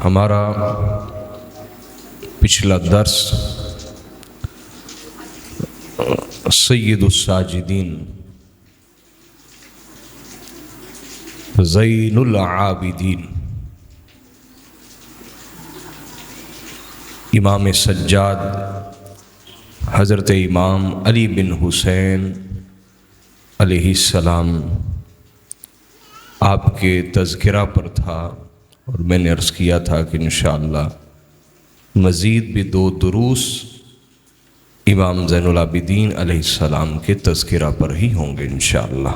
ہمارا پچھلا درس سید الساجدین زین العابدین امام سجاد حضرت امام علی بن حسین علیہ السلام آپ کے تذکرہ پر تھا، اور میں نے عرض کیا تھا کہ انشاءاللہ مزید بھی 2 دروس امام زین العابدین علیہ السلام کے تذکرہ پر ہی ہوں گے انشاءاللہ۔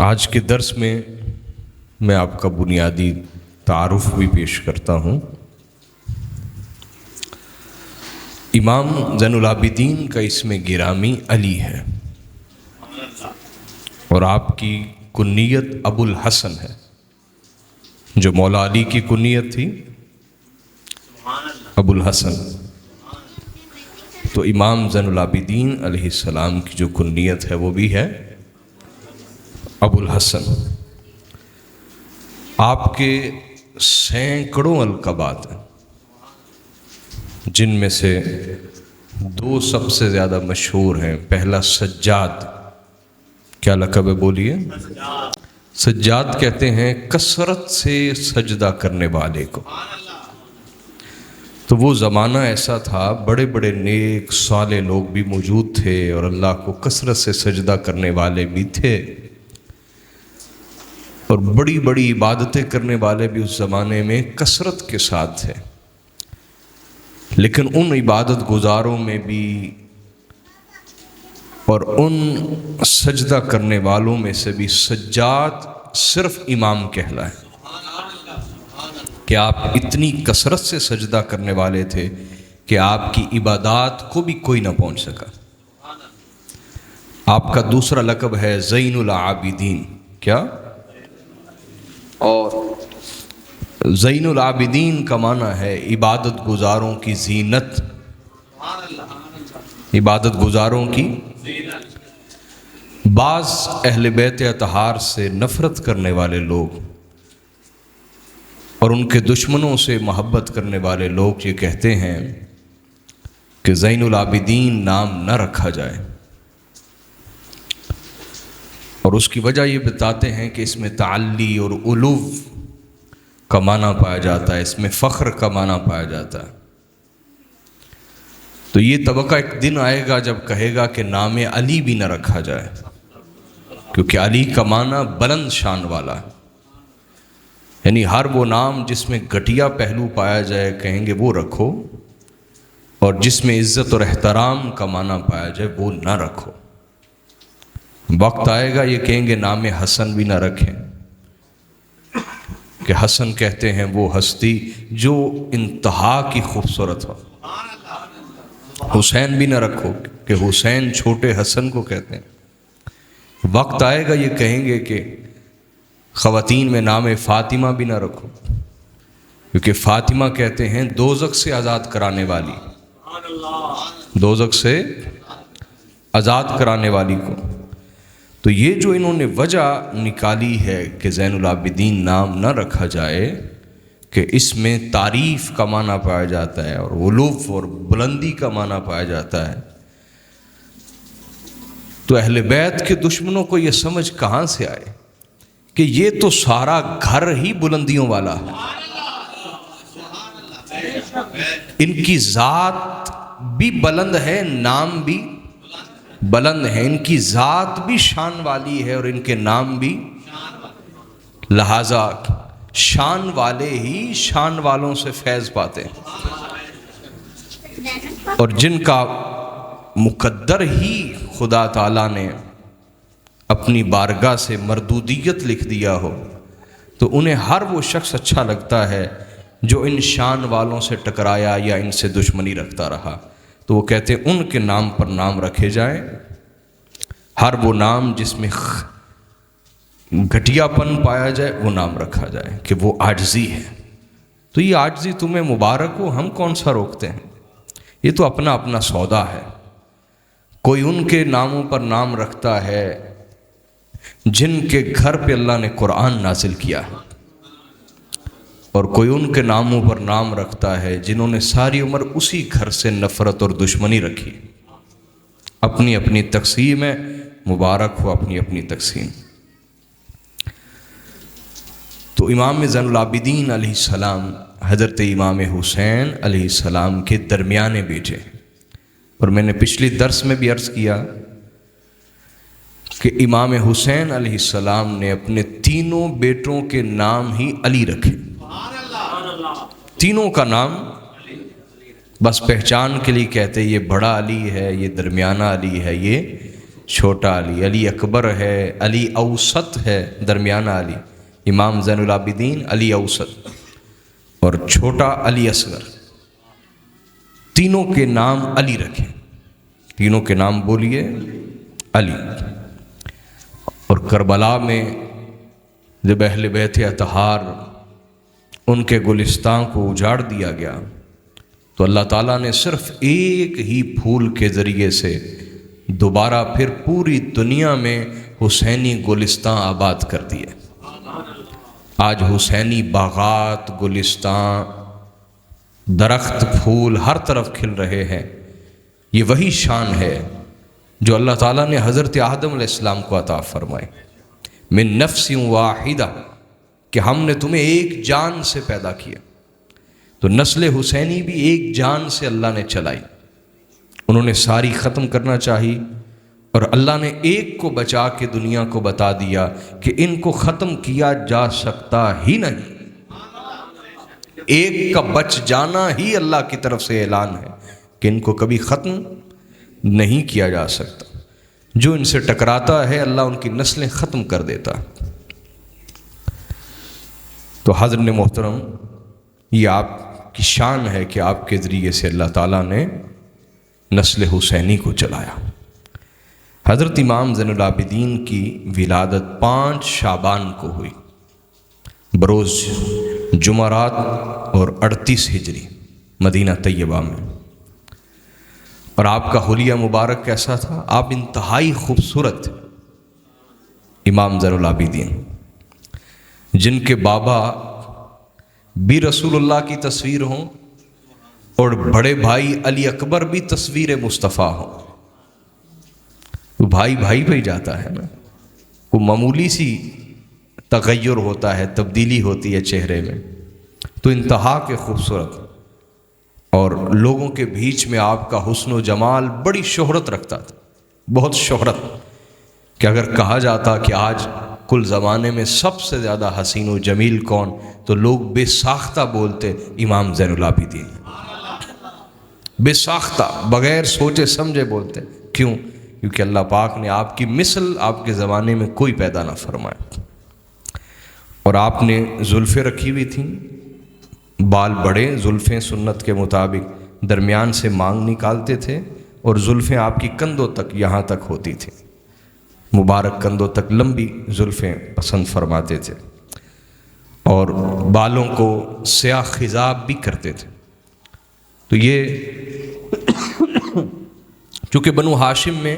آج کے درس میں آپ کا بنیادی تعارف بھی پیش کرتا ہوں۔ امام زین العابدین کا اسم گرامی علی ہے، اور آپ کی کنیت ابو الحسن ہے، جو مولا علی کی کنیت تھی ابو الحسن، تو امام زین العابدین علیہ السلام کی جو کنیت ہے وہ بھی ہے ابو الحسن۔ آپ کے سینکڑوں القابات ہیں، جن میں سے 2 سب سے زیادہ مشہور ہیں۔ پہلا سجاد، کیا لقب ہے بولیے؟ سجاد کہتے ہیں کثرت سے سجدہ کرنے والے کو۔ تو وہ زمانہ ایسا تھا، بڑے بڑے نیک صالح لوگ بھی موجود تھے، اور اللہ کو کثرت سے سجدہ کرنے والے بھی تھے، اور بڑی بڑی عبادتیں کرنے والے بھی اس زمانے میں کثرت کے ساتھ تھے۔ لیکن ان عبادت گزاروں میں بھی اور ان سجدہ کرنے والوں میں سے بھی سجاد صرف امام کہلائے، کہ آپ اتنی کثرت سے سجدہ کرنے والے تھے کہ آپ کی عبادات کو بھی کوئی نہ پہنچ سکا۔ آپ کا دوسرا لقب ہے زین العابدین۔ کیا؟ اور زین العابدین کا معنی ہے عبادت گزاروں کی زینت، عبادت گزاروں کی۔ بعض اہل بیت اطہار سے نفرت کرنے والے لوگ اور ان کے دشمنوں سے محبت کرنے والے لوگ یہ کہتے ہیں کہ زین العابدین نام نہ رکھا جائے، اور اس کی وجہ یہ بتاتے ہیں کہ اس میں تعلی اور علو کا معنی پایا جاتا ہے، اس میں فخر کا معنی پایا جاتا ہے۔ تو یہ طبقہ ایک دن آئے گا جب کہے گا کہ نام علی بھی نہ رکھا جائے، کیونکہ علی کا معنی بلند شان والا ہے، یعنی ہر وہ نام جس میں گھٹیا پہلو پایا جائے کہیں گے وہ رکھو، اور جس میں عزت اور احترام کا معنی پایا جائے وہ نہ رکھو۔ وقت آئے گا یہ کہیں گے نام حسن بھی نہ رکھیں، کہ حسن کہتے ہیں وہ ہستی جو انتہا کی خوبصورت ہو۔ حسین بھی نہ رکھو، کہ حسین چھوٹے حسن کو کہتے ہیں۔ وقت آئے گا یہ کہیں گے کہ خواتین میں نام فاطمہ بھی نہ رکھو، کیونکہ فاطمہ کہتے ہیں دوزخ سے آزاد کرانے والی، دوزخ سے آزاد کرانے والی کو۔ تو یہ جو انہوں نے وجہ نکالی ہے کہ زین العابدین نام نہ رکھا جائے، کہ اس میں تعریف کا معنی پایا جاتا ہے اور علو اور بلندی کا معنی پایا جاتا ہے، تو اہل بیت کے دشمنوں کو یہ سمجھ کہاں سے آئے کہ یہ تو سارا گھر ہی بلندیوں والا ہے، ان کی ذات بھی بلند ہے، نام بھی بلند ہے، ان کی ذات بھی شان والی ہے اور ان کے نام بھی، لہذا شان والے ہی شان والوں سے فیض پاتے ہیں، اور جن کا مقدر ہی خدا تعالیٰ نے اپنی بارگاہ سے مردودیت لکھ دیا ہو، تو انہیں ہر وہ شخص اچھا لگتا ہے جو ان شان والوں سے ٹکرایا یا ان سے دشمنی رکھتا رہا، تو وہ کہتے ہیں ان کے نام پر نام رکھے جائیں۔ ہر وہ نام جس میں گھٹیا پن پایا جائے وہ نام رکھا جائے، کہ وہ عاجزی ہے۔ تو یہ عاجزی تمہیں مبارک ہو، ہم کون سا روکتے ہیں، یہ تو اپنا اپنا سودا ہے۔ کوئی ان کے ناموں پر نام رکھتا ہے جن کے گھر پہ اللہ نے قرآن نازل کیا ہے، اور کوئی ان کے ناموں پر نام رکھتا ہے جنہوں نے ساری عمر اسی گھر سے نفرت اور دشمنی رکھی۔ اپنی اپنی تقسیم ہے، مبارک ہو اپنی اپنی تقسیم۔ تو امام زین العابدین علیہ السلام حضرت امام حسین علیہ السلام کے درمیانے بیٹے، اور میں نے پچھلی درس میں بھی عرض کیا کہ امام حسین علیہ السلام نے اپنے تینوں بیٹوں کے نام ہی علی رکھے، تینوں کا نام بس پہچان کے لیے کہتے یہ بڑا علی ہے، یہ درمیانہ علی ہے، یہ چھوٹا علی، علی اکبر ہے، علی اوسط ہے، درمیانہ علی امام زین العابدین علی اوسط، اور چھوٹا علی اصغر، تینوں کے نام علی رکھے، تینوں کے نام بولیے علی۔ اور کربلا میں جب اہل بیت اطہار ان کے گلستان کو اجاڑ دیا گیا تو اللہ تعالیٰ نے صرف ایک ہی پھول کے ذریعے سے دوبارہ پھر پوری دنیا میں حسینی گلستان آباد کر دیے۔ آج حسینی باغات، گلستان، درخت، پھول ہر طرف کھل رہے ہیں۔ یہ وہی شان ہے جو اللہ تعالیٰ نے حضرت آدم علیہ السلام کو عطا فرمائے، من نفس واحدہ، کہ ہم نے تمہیں ایک جان سے پیدا کیا۔ تو نسل حسینی بھی ایک جان سے اللہ نے چلائی، انہوں نے ساری ختم کرنا چاہی، اور اللہ نے ایک کو بچا کے دنیا کو بتا دیا کہ ان کو ختم کیا جا سکتا ہی نہیں۔ ایک کا بچ جانا ہی اللہ کی طرف سے اعلان ہے کہ ان کو کبھی ختم نہیں کیا جا سکتا۔ جو ان سے ٹکراتا ہے اللہ ان کی نسلیں ختم کر دیتا۔ تو حضرت محترم، یہ آپ کی شان ہے کہ آپ کے ذریعے سے اللہ تعالیٰ نے نسل حسینی کو چلایا۔ حضرت امام زین العابدین کی ولادت 5 شعبان کو ہوئی، بروز جمعرات اور 38 ہجری مدینہ طیبہ میں۔ اور آپ کا حلیہ مبارک کیسا تھا؟ آپ انتہائی خوبصورت تھے امام زین العابدین، جن کے بابا بھی رسول اللہ کی تصویر ہوں اور بڑے بھائی علی اکبر بھی تصویر مصطفیٰ ہوں۔ وہ بھائی بھائی پہ ہی جاتا ہے نا، وہ معمولی سی تغیر ہوتا ہے، تبدیلی ہوتی ہے چہرے میں، تو انتہا کے خوبصورت، اور لوگوں کے بیچ میں آپ کا حسن و جمال بڑی شہرت رکھتا تھا، بہت شہرت، کہ اگر کہا جاتا کہ آج کل زمانے میں سب سے زیادہ حسین و جمیل کون، تو لوگ بے ساختہ بولتے امام زین العابدین، بے ساختہ، بغیر سوچے سمجھے بولتے۔ کیوں؟ کیونکہ اللہ پاک نے آپ کی مثل آپ کے زمانے میں کوئی پیدا نہ فرمایا۔ اور آپ نے زلفیں رکھی ہوئی تھیں، بال بڑے، زلفیں سنت کے مطابق درمیان سے مانگ نکالتے تھے، اور زلفیں آپ کی کندھوں تک یہاں تک ہوتی تھیں، مبارک کندھوں تک لمبی زلفیں پسند فرماتے تھے، اور بالوں کو سیاہ خضاب بھی کرتے تھے۔ تو یہ چونکہ بنو ہاشم میں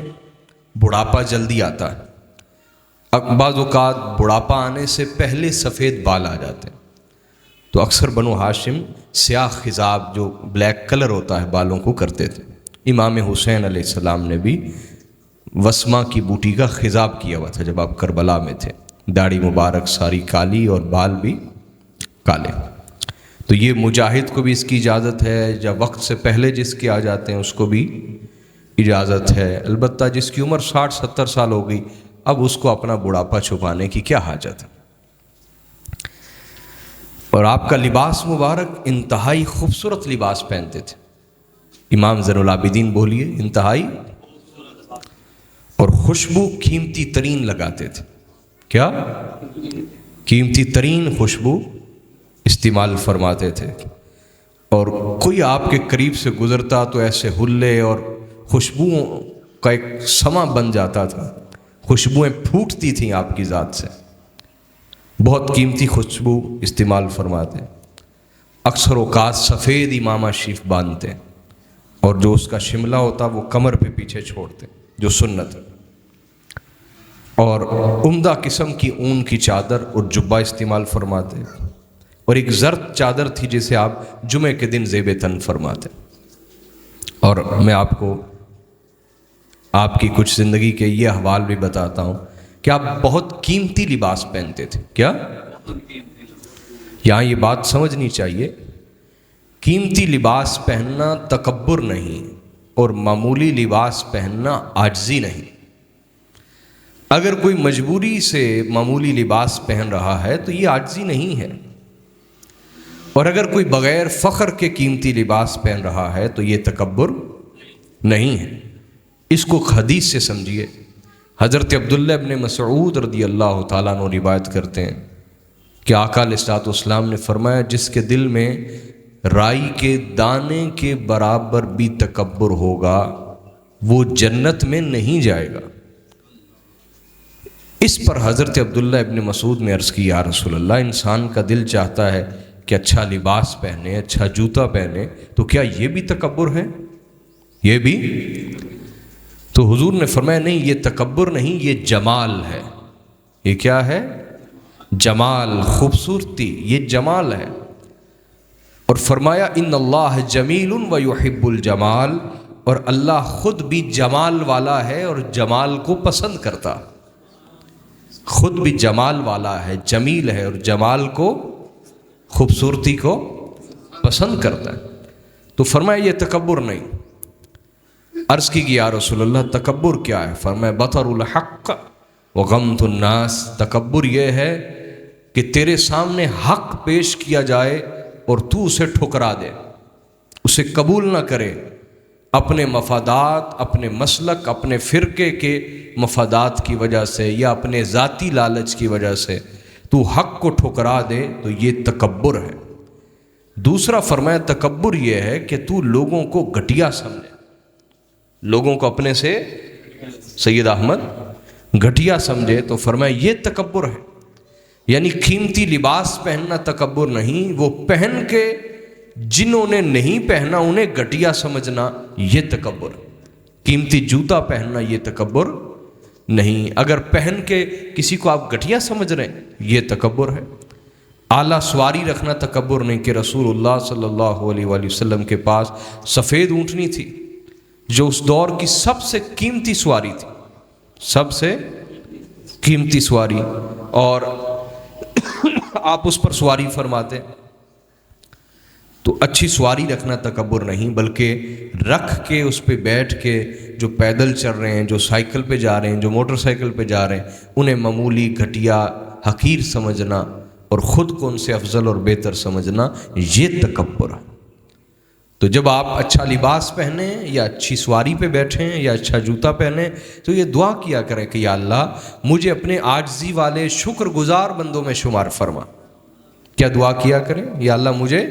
بڑھاپا جلدی آتا ہے، بعض اوقات بڑھاپا آنے سے پہلے سفید بال آ جاتے ہیں، تو اکثر بنو ہاشم سیاہ خضاب جو بلیک کلر ہوتا ہے بالوں کو کرتے تھے۔ امام حسین علیہ السلام نے بھی وسمہ کی بوٹی کا خضاب کیا ہوا تھا جب آپ کربلا میں تھے، داڑھی مبارک ساری کالی اور بال بھی کالے۔ تو یہ مجاہد کو بھی اس کی اجازت ہے، یا وقت سے پہلے جس کے آ جاتے ہیں اس کو بھی اجازت ہے، البتہ جس کی عمر 60-70 سال ہو گئی اب اس کو اپنا بڑھاپا چھپانے کی کیا حاجت ہے۔ اور آپ کا لباس مبارک انتہائی خوبصورت لباس پہنتے تھے امام زین العابدین، بولیے انتہائی، اور خوشبو قیمتی ترین لگاتے تھے۔ کیا؟ قیمتی ترین خوشبو استعمال فرماتے تھے، اور کوئی آپ کے قریب سے گزرتا تو ایسے حلے اور خوشبوؤں کا ایک سما بن جاتا تھا، خوشبوئیں پھوٹتی تھیں آپ کی ذات سے، بہت قیمتی خوشبو استعمال فرماتے، اکثر اوقات سفید امامہ شریف باندھتے، اور جو اس کا شملہ ہوتا وہ کمر پہ پیچھے چھوڑتے، جو سنت ہے۔ اور عمدہ قسم کی اون کی چادر اور جبہ استعمال فرماتے، اور ایک زرد چادر تھی جسے آپ جمعے کے دن زیب تن فرماتے۔ اور میں آپ کو آپ کی کچھ زندگی کے یہ احوال بھی بتاتا ہوں کہ آپ بہت قیمتی لباس پہنتے تھے۔ کیا؟ یہاں یہ بات سمجھنی چاہیے، قیمتی لباس پہننا تکبر نہیں، اور معمولی لباس پہننا عاجزی نہیں۔ اگر کوئی مجبوری سے معمولی لباس پہن رہا ہے تو یہ عاجزی نہیں ہے، اور اگر کوئی بغیر فخر کے قیمتی لباس پہن رہا ہے تو یہ تکبر نہیں ہے۔ اس کو حدیث سے سمجھیے۔ حضرت عبداللہ ابن مسعود رضی اللہ تعالیٰ عنہ روایت کرتے ہیں کہ آقا علیہ الصلوۃ والسلام نے فرمایا، جس کے دل میں رائی کے دانے کے برابر بھی تکبر ہوگا وہ جنت میں نہیں جائے گا۔ اس پر حضرت عبداللہ ابن مسعود نے عرض کی، یا رسول اللہ، انسان کا دل چاہتا ہے کہ اچھا لباس پہنے، اچھا جوتا پہنے، تو کیا یہ بھی تکبر ہے؟ یہ بھی؟ تو حضور نے فرمایا نہیں، یہ تکبر نہیں، یہ جمال ہے۔ یہ کیا ہے؟ جمال، خوبصورتی، یہ جمال ہے۔ اور فرمایا ان اللہ جمیل و یحب الجمال، اور اللہ خود بھی جمال والا ہے اور جمال کو پسند کرتا، خود بھی جمال والا ہے، جمیل ہے، اور جمال کو، خوبصورتی کو پسند کرتا ہے۔ تو فرمایا یہ تکبر نہیں۔ عرض کی کہ یا رسول اللہ تکبر کیا ہے؟ فرمایا بطر الحق وغمط الناس، تکبر یہ ہے کہ تیرے سامنے حق پیش کیا جائے اور تو اسے ٹھکرا دے، اسے قبول نہ کرے، اپنے مفادات، اپنے مسلک، اپنے فرقے کے مفادات کی وجہ سے یا اپنے ذاتی لالچ کی وجہ سے تو حق کو ٹھکرا دے، تو یہ تکبر ہے۔ دوسرا فرمایا تکبر یہ ہے کہ تو لوگوں کو گھٹیا سمجھے، لوگوں کو اپنے سے سید احمد گھٹیا سمجھے، تو فرمایا یہ تکبر ہے۔ یعنی قیمتی لباس پہننا تکبر نہیں، وہ پہن کے جنہوں نے نہیں پہنا انہیں گھٹیا سمجھنا یہ تکبر۔ قیمتی جوتا پہننا یہ تکبر نہیں، اگر پہن کے کسی کو آپ گھٹیا سمجھ رہے ہیں یہ تکبر ہے۔ اعلیٰ سواری رکھنا تکبر نہیں، کہ رسول اللہ صلی اللہ علیہ وآلہ وسلم کے پاس سفید اونٹنی تھی جو اس دور کی سب سے قیمتی سواری تھی، سب سے قیمتی سواری، اور آپ اس پر سواری فرماتے، تو اچھی سواری رکھنا تکبر نہیں، بلکہ رکھ کے اس پہ بیٹھ کے جو پیدل چل رہے ہیں، جو سائیکل پہ جا رہے ہیں، جو موٹر سائیکل پہ جا رہے ہیں، انہیں معمولی، گھٹیا، حقیر سمجھنا اور خود کو ان سے افضل اور بہتر سمجھنا یہ تکبر ہے۔ تو جب آپ اچھا لباس پہنیں یا اچھی سواری پہ بیٹھیں یا اچھا جوتا پہنیں تو یہ دعا کیا کریں کہ یا اللہ مجھے اپنے عاجزی والے شکر گزار بندوں میں شمار فرما۔ کیا دعا کیا کریں؟ یا اللہ مجھے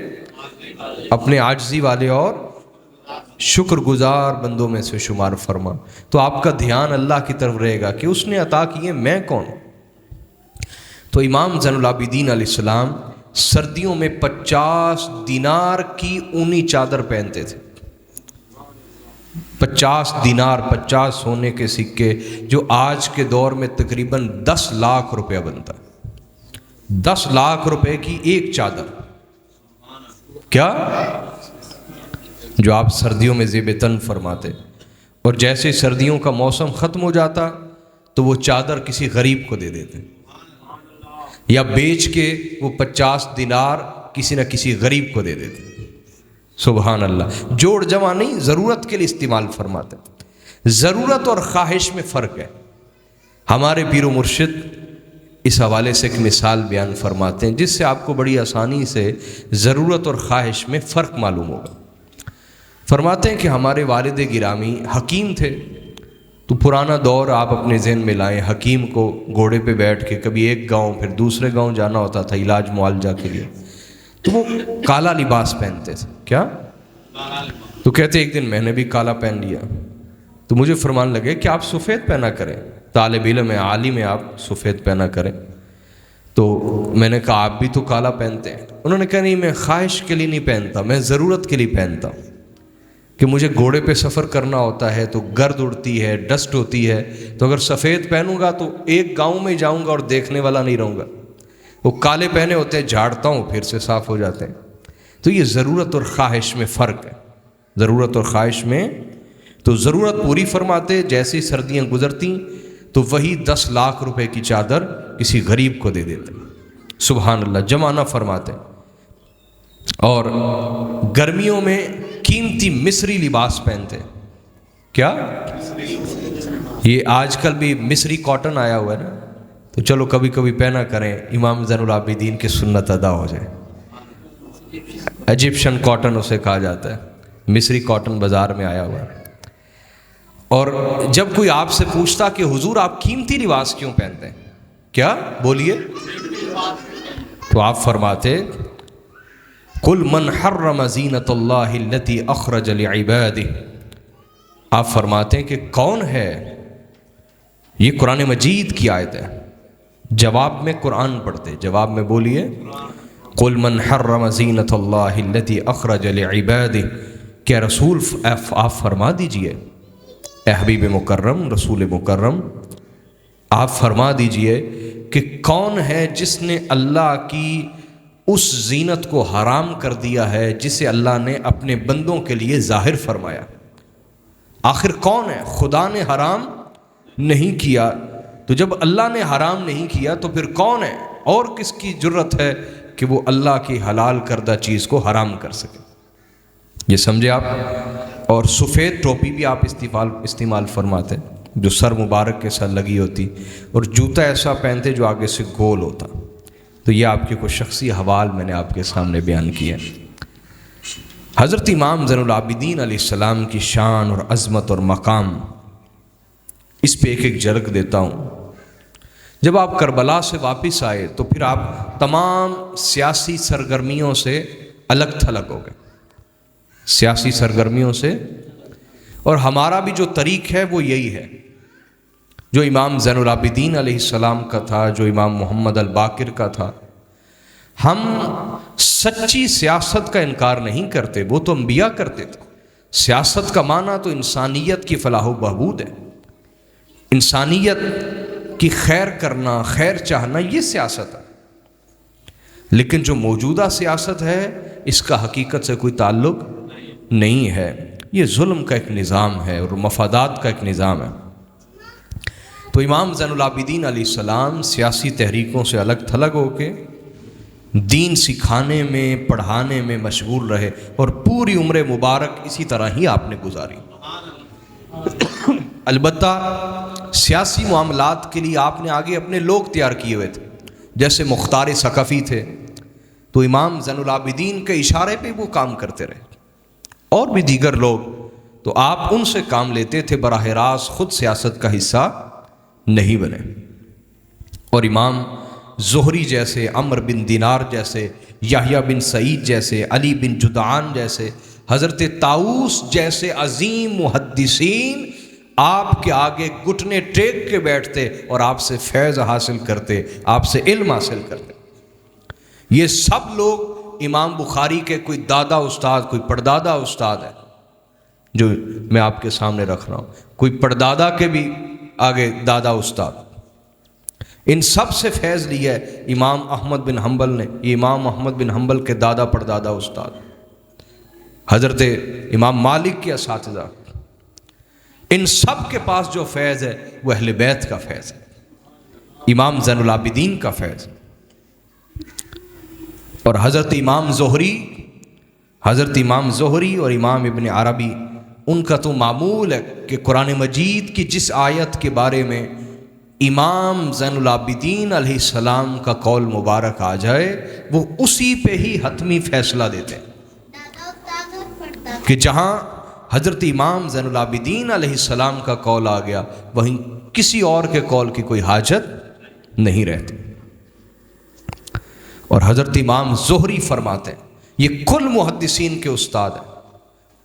اپنے عاجزی والے اور شکر گزار بندوں میں سے شمار فرما۔ تو آپ کا دھیان اللہ کی طرف رہے گا کہ اس نے عطا کیے، میں کون؟ تو امام زین العابدین علیہ السلام سردیوں میں 50 دینار کی اونی چادر پہنتے تھے۔ 50 دینار، 50 سونے کے سکے، جو آج کے دور میں تقریباً 10 لاکھ روپیہ بنتا ہے۔ 10 لاکھ روپے کی ایک چادر، کیا؟ جو آپ سردیوں میں زیب تن فرماتے، اور جیسے سردیوں کا موسم ختم ہو جاتا تو وہ چادر کسی غریب کو دے دیتے، یا بیچ کے وہ 50 دینار کسی نہ کسی غریب کو دے دیتے۔ سبحان اللہ، جوڑ جمع نہیں، ضرورت کے لیے استعمال فرماتے۔ ضرورت اور خواہش میں فرق ہے۔ ہمارے پیر و مرشد اس حوالے سے ایک مثال بیان فرماتے ہیں جس سے آپ کو بڑی آسانی سے ضرورت اور خواہش میں فرق معلوم ہوگا۔ فرماتے ہیں کہ ہمارے والد گرامی حکیم تھے، تو پرانا دور آپ اپنے ذہن میں لائیں، حکیم کو گھوڑے پہ بیٹھ کے کبھی ایک گاؤں پھر دوسرے گاؤں جانا ہوتا تھا علاج معالجہ کے لیے، تو وہ کالا لباس پہنتے تھے۔ کیا؟ تو کہتے ایک دن میں نے بھی کالا پہن لیا، تو مجھے فرمان لگے کہ آپ سفید پہنا کریں، طالب علم ہے، عالم ہے، آپ سفید پہنا کریں۔ تو میں نے کہا آپ بھی تو کالا پہنتے ہیں۔ انہوں نے کہا نہیں، میں خواہش کے لیے نہیں پہنتا، میں ضرورت کے لیے پہنتا ہوں۔ کہ مجھے گھوڑے پہ سفر کرنا ہوتا ہے تو گرد اڑتی ہے، ڈسٹ ہوتی ہے، تو اگر سفید پہنوں گا تو ایک گاؤں میں جاؤں گا اور دیکھنے والا نہیں رہوں گا، وہ کالے پہنے ہوتے ہیں، جھاڑتا ہوں پھر سے صاف ہو جاتے ہیں۔ تو یہ ضرورت اور خواہش میں فرق ہے، ضرورت اور خواہش میں تو ضرورت پوری فرماتے، جیسی سردیاں گزرتیں تو وہی 10 لاکھ روپے کی چادر کسی غریب کو دے دیتے، سبحان اللہ، جمع نہ فرماتے۔ اور گرمیوں میں قیمتی مصری لباس پہنتے، کیا یہ آج کل بھی مصری کاٹن آیا ہوا ہے نا، تو چلو کبھی کبھی پہنا کریں، امام زین العابدین کی سنت ادا ہو جائے۔ ایجپشن کاٹن اسے کہا جاتا ہے، مصری کاٹن بازار میں آیا ہوا ہے۔ اور جب کوئی آپ سے پوچھتا کہ حضور آپ قیمتی لباس کیوں پہنتے ہیں، کیا بولیے، تو آپ فرماتے قل من حرم زینت اللہ التی اخرج لعبادہ، آپ فرماتے ہیں کہ کون ہے، یہ قرآن مجید کی آیت ہے، جواب میں قرآن پڑھتے، جواب میں بولیے قل من حرم زینت اللہ التی اخرج لعبادہ، کیا رسول آپ فرما دیجئے، اے حبیب مکرم، رسول مکرم، آپ فرما دیجئے کہ کون ہے جس نے اللہ کی اس زینت کو حرام کر دیا ہے جسے اللہ نے اپنے بندوں کے لیے ظاہر فرمایا۔ آخر کون ہے؟ خدا نے حرام نہیں کیا، تو جب اللہ نے حرام نہیں کیا تو پھر کون ہے، اور کس کی جرت ہے کہ وہ اللہ کی حلال کردہ چیز کو حرام کر سکے؟ یہ سمجھے آپ؟ اور سفید ٹوپی بھی آپ استعمال فرماتے، جو سر مبارک کے ساتھ لگی ہوتی، اور جوتا ایسا پہنتے جو آگے سے گول ہوتا۔ تو یہ آپ کے کوئی شخصی حوال میں نے آپ کے سامنے بیان کیا۔ حضرت امام زین العابدین علیہ السلام کی شان اور عظمت اور مقام، اس پہ ایک ایک جھلک دیتا ہوں۔ جب آپ کربلا سے واپس آئے تو پھر آپ تمام سیاسی سرگرمیوں سے الگ تھلگ ہو گئے، سیاسی سرگرمیوں سے، اور ہمارا بھی جو طریق ہے وہ یہی ہے جو امام زین العابدین علیہ السلام کا تھا، جو امام محمد الباقر کا تھا۔ ہم سچی سیاست کا انکار نہیں کرتے، وہ تو انبیاء کرتے تھے۔ سیاست کا معنی تو انسانیت کی فلاح و بہبود ہے، انسانیت کی خیر کرنا، خیر چاہنا، یہ سیاست ہے۔ لیکن جو موجودہ سیاست ہے اس کا حقیقت سے کوئی تعلق نہیں ہے، یہ ظلم کا ایک نظام ہے اور مفادات کا ایک نظام ہے۔ تو امام زین العابدین علیہ السلام سیاسی تحریکوں سے الگ تھلگ ہو کے دین سکھانے میں، پڑھانے میں مشغول رہے، اور پوری عمر مبارک اسی طرح ہی آپ نے گزاری۔ البتہ سیاسی معاملات کے لیے آپ نے آگے اپنے لوگ تیار کیے ہوئے تھے، جیسے مختار ثقفی تھے، تو امام زین العابدین کے اشارے پہ وہ کام کرتے رہے، اور بھی دیگر لوگ، تو آپ ان سے کام لیتے تھے، براہ راست خود سیاست کا حصہ نہیں بنے۔ اور امام زہری جیسے، عمر بن دینار جیسے، یحییٰ بن سعید جیسے، علی بن جدعان جیسے، حضرت طاؤس جیسے عظیم محدثین آپ کے آگے گھٹنے ٹیک کے بیٹھتے اور آپ سے فیض حاصل کرتے، آپ سے علم حاصل کرتے۔ یہ سب لوگ امام بخاری کے کوئی دادا استاد، کوئی پردادا استاد ہے جو میں آپ کے سامنے رکھ رہا ہوں، کوئی پردادا کے بھی آگے دادا استاد، ان سب سے فیض لیا ہے امام احمد بن حنبل نے، یہ امام احمد بن حنبل کے دادا پردادا استاد، حضرت امام مالک کے اساتذہ، ان سب کے پاس جو فیض ہے وہ اہل بیت کا فیض ہے، امام زین العابدین کا فیض۔ اور حضرت امام زہری اور امام ابن عربی، ان کا تو معمول ہے کہ قرآن مجید کی جس آیت کے بارے میں امام زین العابدین علیہ السلام کا قول مبارک آ جائے وہ اسی پہ ہی حتمی فیصلہ دیتے ہیں، کہ جہاں حضرت امام زین العابدین علیہ السلام کا قول آ گیا وہیں کسی اور کے قول کی کوئی حاجت نہیں رہتی۔ اور حضرت امام زہری فرماتے ہیں، یہ کل محدثین کے استاد ہیں،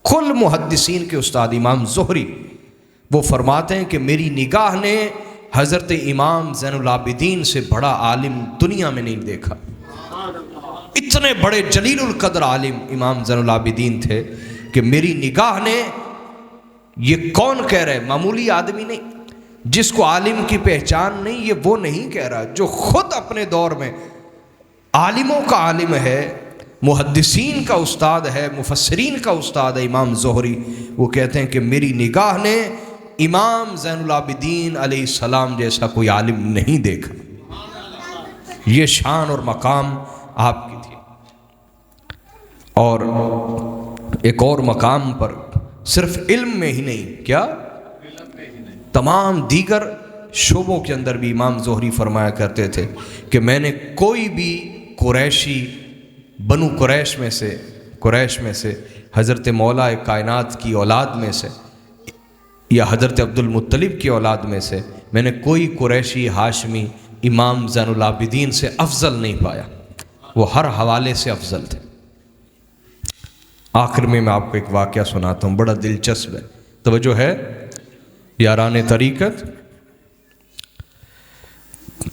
کل محدثین کے استاد امام زہری، وہ فرماتے ہیں کہ میری نگاہ نے حضرت امام زین العابدین سے بڑا عالم دنیا میں نہیں دیکھا۔ اتنے بڑے جلیل القدر عالم امام زین العابدین تھے کہ میری نگاہ نے، یہ کون کہہ رہا ہے؟ معمولی آدمی نہیں، جس کو عالم کی پہچان نہیں، یہ وہ نہیں کہہ رہا، جو خود اپنے دور میں عالموں کا عالم ہے، محدثین کا استاد ہے، مفسرین کا استاد ہے، امام زہری، وہ کہتے ہیں کہ میری نگاہ نے امام زین العابدین علیہ السلام جیسا کوئی عالم نہیں دیکھا۔ یہ شان اور مقام آپ کی تھی۔ اور ایک اور مقام پر صرف علم میں ہی نہیں، کیا تمام دیگر شعبوں کے اندر بھی امام زہری فرمایا کرتے تھے کہ میں نے کوئی بھی قریشی، بنو قریش میں سے حضرت مولا کائنات کی اولاد میں سے یا حضرت عبد المطلب کی اولاد میں سے میں نے کوئی قریشی ہاشمی امام زین العابدین سے افضل نہیں پایا، وہ ہر حوالے سے افضل تھے۔ آخر میں آپ کو ایک واقعہ سناتا ہوں، بڑا دلچسپ ہے، توجہ ہے یاران طریقت۔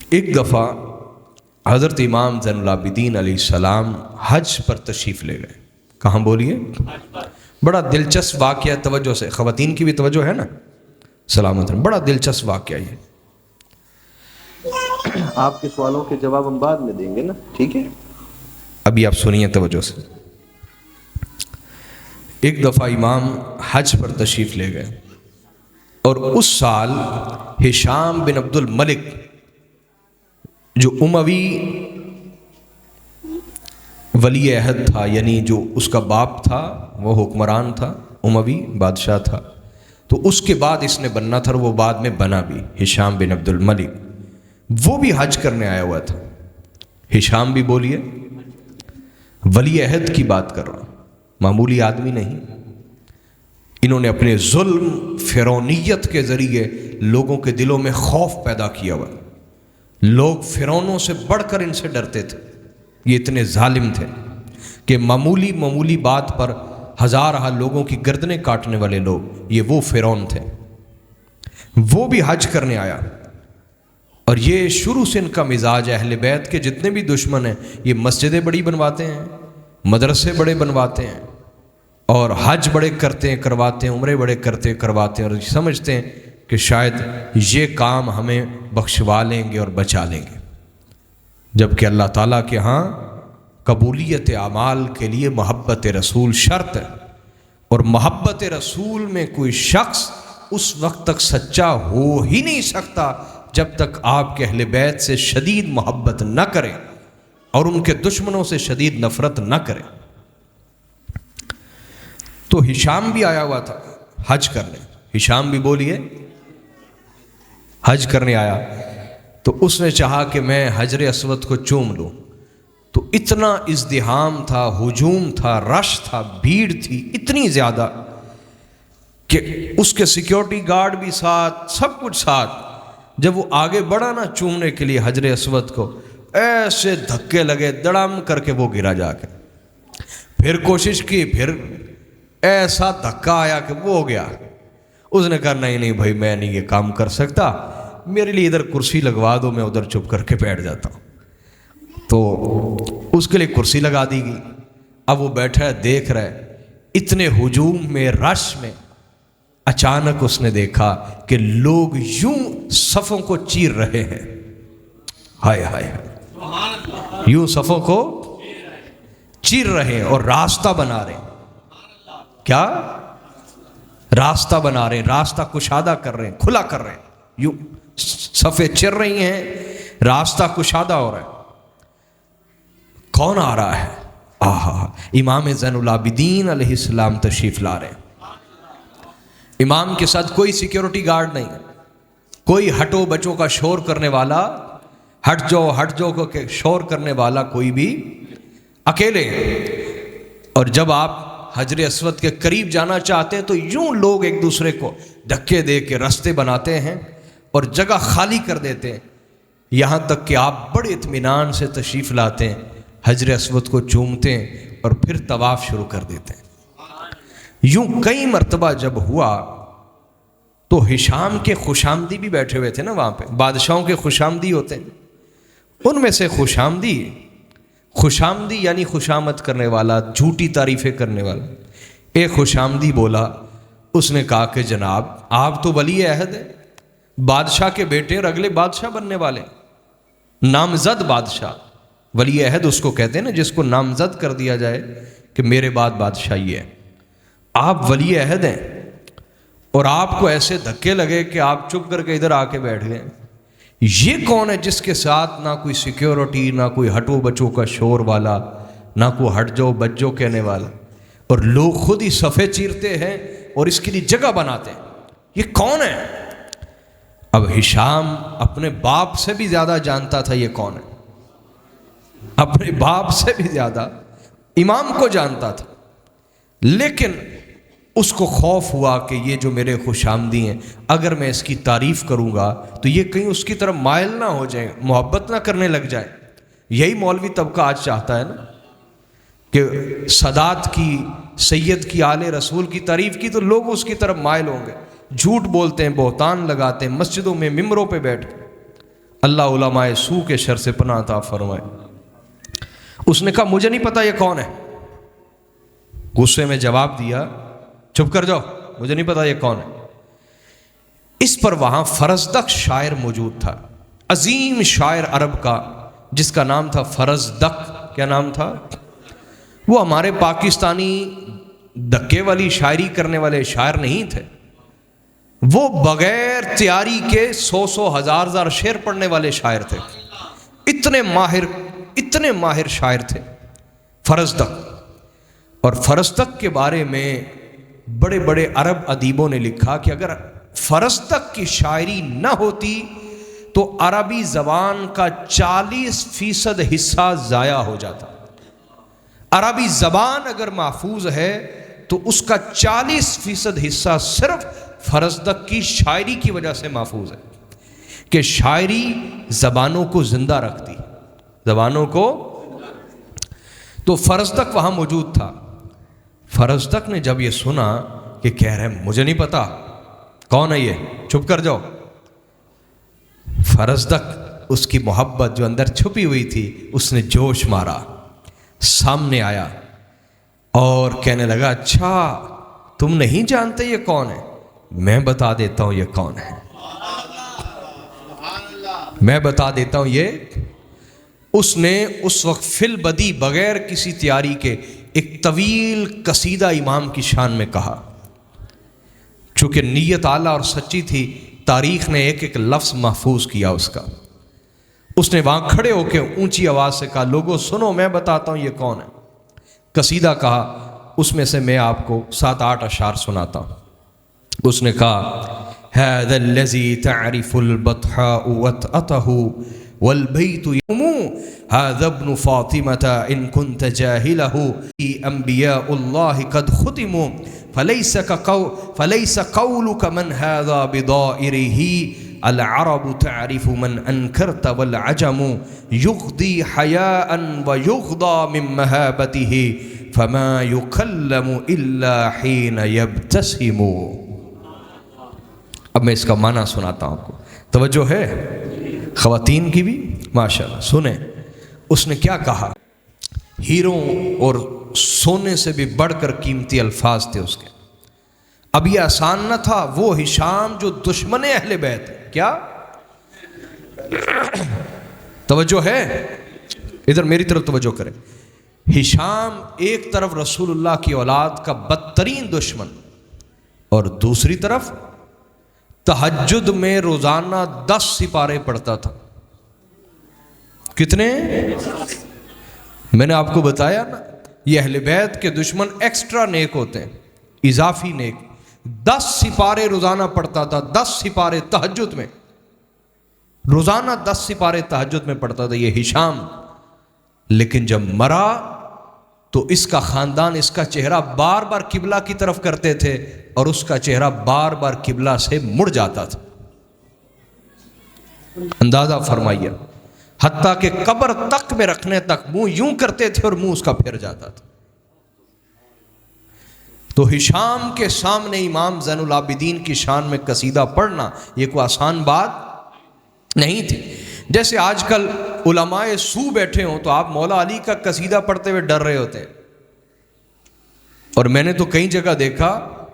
ایک دفعہ حضرت امام زین العابدین علیہ السلام حج پر تشریف لے گئے۔ کہاں بولیے؟ بڑا دلچسپ واقعہ، توجہ سے، خواتین کی بھی توجہ ہے نا، سلامت رہے، بڑا دلچسپ واقعہ یہ۔ آپ کے سوالوں کے جواب ہم بعد میں دیں گے نا، ٹھیک ہے؟ ابھی آپ سنیے توجہ سے۔ ایک دفعہ امام حج پر تشریف لے گئے اور اس سال ہشام بن عبد الملک جو اموی ولی عہد تھا، یعنی جو اس کا باپ تھا وہ حکمران تھا، اموی بادشاہ تھا، تو اس کے بعد اس نے بننا تھا اور وہ بعد میں بنا بھی، ہشام بن عبد الملک، وہ بھی حج کرنے آیا ہوا تھا۔ ہشام بھی بولیے، ولی عہد کی بات کر رہا ہوں، معمولی آدمی نہیں۔ انہوں نے اپنے ظلم فرعونیت کے ذریعے لوگوں کے دلوں میں خوف پیدا کیا ہوا، لوگ فرعونوں سے بڑھ کر ان سے ڈرتے تھے، یہ اتنے ظالم تھے کہ معمولی بات پر ہزارہ لوگوں کی گردنیں کاٹنے والے لوگ، یہ وہ فرعون تھے۔ وہ بھی حج کرنے آیا، اور یہ شروع سے ان کا مزاج، اہل بیت کے جتنے بھی دشمن ہیں یہ مسجدیں بڑی بنواتے ہیں، مدرسے بڑے بنواتے ہیں، اور حج بڑے کرتے ہیں کرواتے ہیں، عمرے بڑے کرتے کرواتے ہیں، اور سمجھتے ہیں کہ شاید یہ کام ہمیں بخشوا لیں گے اور بچا لیں گے، جبکہ اللہ تعالیٰ کے ہاں قبولیت اعمال کے لیے محبت رسول شرط ہے، اور محبت رسول میں کوئی شخص اس وقت تک سچا ہو ہی نہیں سکتا جب تک آپ کے اہل بیت سے شدید محبت نہ کرے اور ان کے دشمنوں سے شدید نفرت نہ کرے۔ تو ہشام بھی آیا ہوا تھا حج کرنے، ہشام بھی بولیے، حج کرنے آیا، تو اس نے چاہا کہ میں حجر اسود کو چوم لوں، تو اتنا ازدحام تھا، ہجوم تھا، رش تھا، بھیڑ تھی اتنی زیادہ کہ اس کے سیکیورٹی گارڈ بھی ساتھ، سب کچھ ساتھ۔ جب وہ آگے بڑھا نا چومنے کے لیے حجر اسود کو، ایسے دھکے لگے، دڑم کر کے وہ گرا جا کے، پھر کوشش کی، پھر ایسا دھکا آیا کہ وہ ہو گیا۔ اس نے کہا نہیں بھائی میں نہیں یہ کام کر سکتا، میرے لیے ادھر کرسی لگوا دو، میں ادھر چپ کر کے بیٹھ جاتا ہوں۔ تو اس کے لیے کرسی لگا دی گئی۔ اب وہ بیٹھا ہے، دیکھ رہا ہے، اتنے ہجوم میں، رش میں، اچانک اس نے دیکھا کہ لوگ یوں صفوں کو چیر رہے ہیں، ہائے ہائے ہائے، یوں صفوں کو چیر رہے ہیں اور راستہ بنا رہے ہیں۔ کیا راستہ بنا رہے ہیں، راستہ کشادہ کر رہے ہیں، کھلا کر رہے ہیں، یوں صفیں چر رہی ہیں، راستہ کشادہ ہو رہا ہے۔ کون آ رہا ہے؟ آہا، امام زین العابدین علیہ السلام تشریف لا رہے ہیں۔ امام کے ساتھ کوئی سیکیورٹی گارڈ نہیں ہے، کوئی ہٹو بچوں کا شور کرنے والا، ہٹ جاؤ کو شور کرنے والا کوئی بھی، اکیلے۔ اور جب آپ حجر اسود کے قریب جانا چاہتے ہیں تو یوں لوگ ایک دوسرے کو دھکے دے کے راستے بناتے ہیں اور جگہ خالی کر دیتے ہیں، یہاں تک کہ آپ بڑے اطمینان سے تشریف لاتے ہیں، حجر اسود کو چومتے ہیں اور پھر طواف شروع کر دیتے ہیں۔ یوں کئی مرتبہ جب ہوا تو ہشام کے خوشامدی بھی بیٹھے ہوئے تھے نا وہاں پہ، بادشاہوں کے خوشامدی ہوتے ہیں، ان میں سے خوشامدی یعنی خوشامد کرنے والا، جھوٹی تعریفیں کرنے والا، ایک خوش آمدی بولا، اس نے کہا کہ جناب آپ تو ولی عہد ہیں، بادشاہ کے بیٹے اور اگلے بادشاہ بننے والے، نامزد بادشاہ، ولی عہد اس کو کہتے ہیں نا جس کو نامزد کر دیا جائے کہ میرے بعد بادشاہی ہے، آپ ولی عہد ہیں اور آپ کو ایسے دھکے لگے کہ آپ چپ کر کے ادھر آ کے بیٹھ گئے، یہ کون ہے جس کے ساتھ نہ کوئی سیکیورٹی، نہ کوئی ہٹو بچوں کا شور والا، نہ کوئی ہٹ جاؤ بچ جاؤ کہنے والا، اور لوگ خود ہی صفے چیرتے ہیں اور اس کے لیے جگہ بناتے ہیں، یہ کون ہے؟ اب ہشام اپنے باپ سے بھی زیادہ جانتا تھا یہ کون ہے، اپنے باپ سے بھی زیادہ امام کو جانتا تھا، لیکن اس کو خوف ہوا کہ یہ جو میرے خوش آمدی ہیں اگر میں اس کی تعریف کروں گا تو یہ کہیں اس کی طرف مائل نہ ہو جائیں، محبت نہ کرنے لگ جائیں۔ یہی مولوی طبقہ آج چاہتا ہے نا کہ سادات کی، سید کی، آل رسول کی تعریف کی تو لوگ اس کی طرف مائل ہوں گے، جھوٹ بولتے ہیں، بہتان لگاتے ہیں مسجدوں میں ممبروں پہ بیٹھ کے۔ اللہ علماء سو کے شر سے پناہ عطا فرمائے۔ اس نے کہا مجھے نہیں پتا یہ کون ہے، غصے میں جواب دیا چپ کر جاؤ، مجھے نہیں پتا یہ کون ہے۔ اس پر وہاں فرزدق شاعر موجود تھا، عظیم شاعر عرب کا جس کا نام تھا فرزدق۔ کیا نام تھا؟ وہ ہمارے پاکستانی دھکے والی شاعری کرنے والے شاعر نہیں تھے، وہ بغیر تیاری کے 100 ہزار شعر پڑھنے والے شاعر تھے، اتنے ماہر شاعر تھے فرزدق۔ اور فرزدق کے بارے میں بڑے بڑے عرب ادیبوں نے لکھا کہ اگر فرزدق کی شاعری نہ ہوتی تو عربی زبان کا 40% حصہ ضائع ہو جاتا۔ عربی زبان اگر محفوظ ہے تو اس کا 40% حصہ صرف فرزدق کی شاعری کی وجہ سے محفوظ ہے، کہ شاعری زبانوں کو زندہ رکھتی، زبانوں کو۔ تو فرزدق وہاں موجود تھا۔ فرزدق نے جب یہ سنا کہ کہہ رہے ہیں مجھے نہیں پتا کون ہے یہ، چپ کر جاؤ، فرزدق اس کی محبت جو اندر چھپی ہوئی تھی اس نے جوش مارا، سامنے آیا اور کہنے لگا اچھا تم نہیں جانتے یہ کون ہے، میں بتا دیتا ہوں یہ کون ہے، میں بتا دیتا ہوں یہ۔ اس نے اس وقت فی البدی بغیر کسی تیاری کے ایک طویل قصیدہ امام کی شان میں کہا، چونکہ نیت اعلیٰ اور سچی تھی، تاریخ نے ایک ایک لفظ محفوظ کیا اس کا۔ اس نے وہاں کھڑے ہو کے اونچی آواز سے کہا لوگوں سنو میں بتاتا ہوں یہ کون ہے۔ قصیدہ کہا، اس میں سے میں آپ کو 7-8 اشعار سناتا ہوں۔ اس نے کہا هذا الذي تعرف البطحاء وطأته والبيت يوم هذا ابن فاطمة إن كنت جاهله أنبياء الله قد ختموا فليس قولك من هذا بضائره العرب تعرف من أنكرت والعجم يغضي حياء ويغضى من مهابته فما يكلم إلا حين يبتسم۔ اب میں اس کا معنی سناتا ہوں آپ کو، توجہ ہے خواتین کی بھی ماشاءاللہ سنیں۔ اس نے کیا کہا، ہیروں اور سونے سے بھی بڑھ کر قیمتی الفاظ تھے اس کے۔ اب یہ آسان نہ تھا، وہ ہشام جو دشمن اہل بیت ہے، کیا توجہ ہے، ادھر میری طرف توجہ کریں۔ ہشام ایک طرف رسول اللہ کی اولاد کا بدترین دشمن، اور دوسری طرف تہجد میں روزانہ 10 سپارے پڑھتا تھا۔ کتنے؟ میں نے آپ کو بتایا نا، یہ اہل بیت کے دشمن ایکسٹرا نیک ہوتے ہیں، اضافی نیک۔ 10 سپارے روزانہ پڑھتا تھا، 10 سپارے تہجد میں، روزانہ 10 سپارے تہجد میں پڑھتا تھا یہ ہشام۔ لیکن جب مرا تو اس کا خاندان، اس کا چہرہ بار بار قبلہ کی طرف کرتے تھے اور اس کا چہرہ بار بار قبلہ سے مڑ جاتا تھا، اندازہ فرمائیے، حتیٰ کہ قبر تک میں رکھنے تک منہ یوں کرتے تھے اور منہ اس کا پھر جاتا تھا۔ تو ہشام کے سامنے امام زین العابدین کی شان میں قصیدہ پڑھنا یہ کوئی آسان بات نہیں تھی۔ جیسے آج کل علماء سو بیٹھے ہوں تو آپ مولا علی کا قصیدہ پڑھتے ہوئے ڈر رہے ہوتے ہیں، اور میں نے تو کئی جگہ دیکھا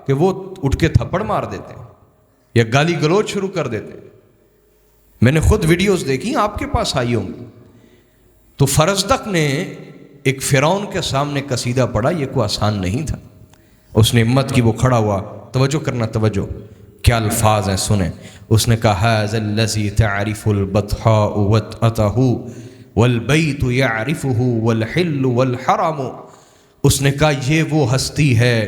کہ وہ اٹھ کے تھپڑ مار دیتے ہیں یا گالی گلوچ شروع کر دیتے ہیں. میں نے خود ویڈیوز دیکھی، آپ کے پاس آئی ہوں گی. تو فرزدق نے ایک فرعون کے سامنے قصیدہ پڑھا، یہ کوئی آسان نہیں تھا. اس نے ہمت کی، وہ کھڑا ہوا. توجہ کرنا، توجہ، کیا الفاظ ہیں سنیں. اس نے کہا ھذا الذی تعرف البطحاء وطأتہ والبیت یعرفہ والحل والحرم. اس نے کہا یہ وہ ہستی ہے،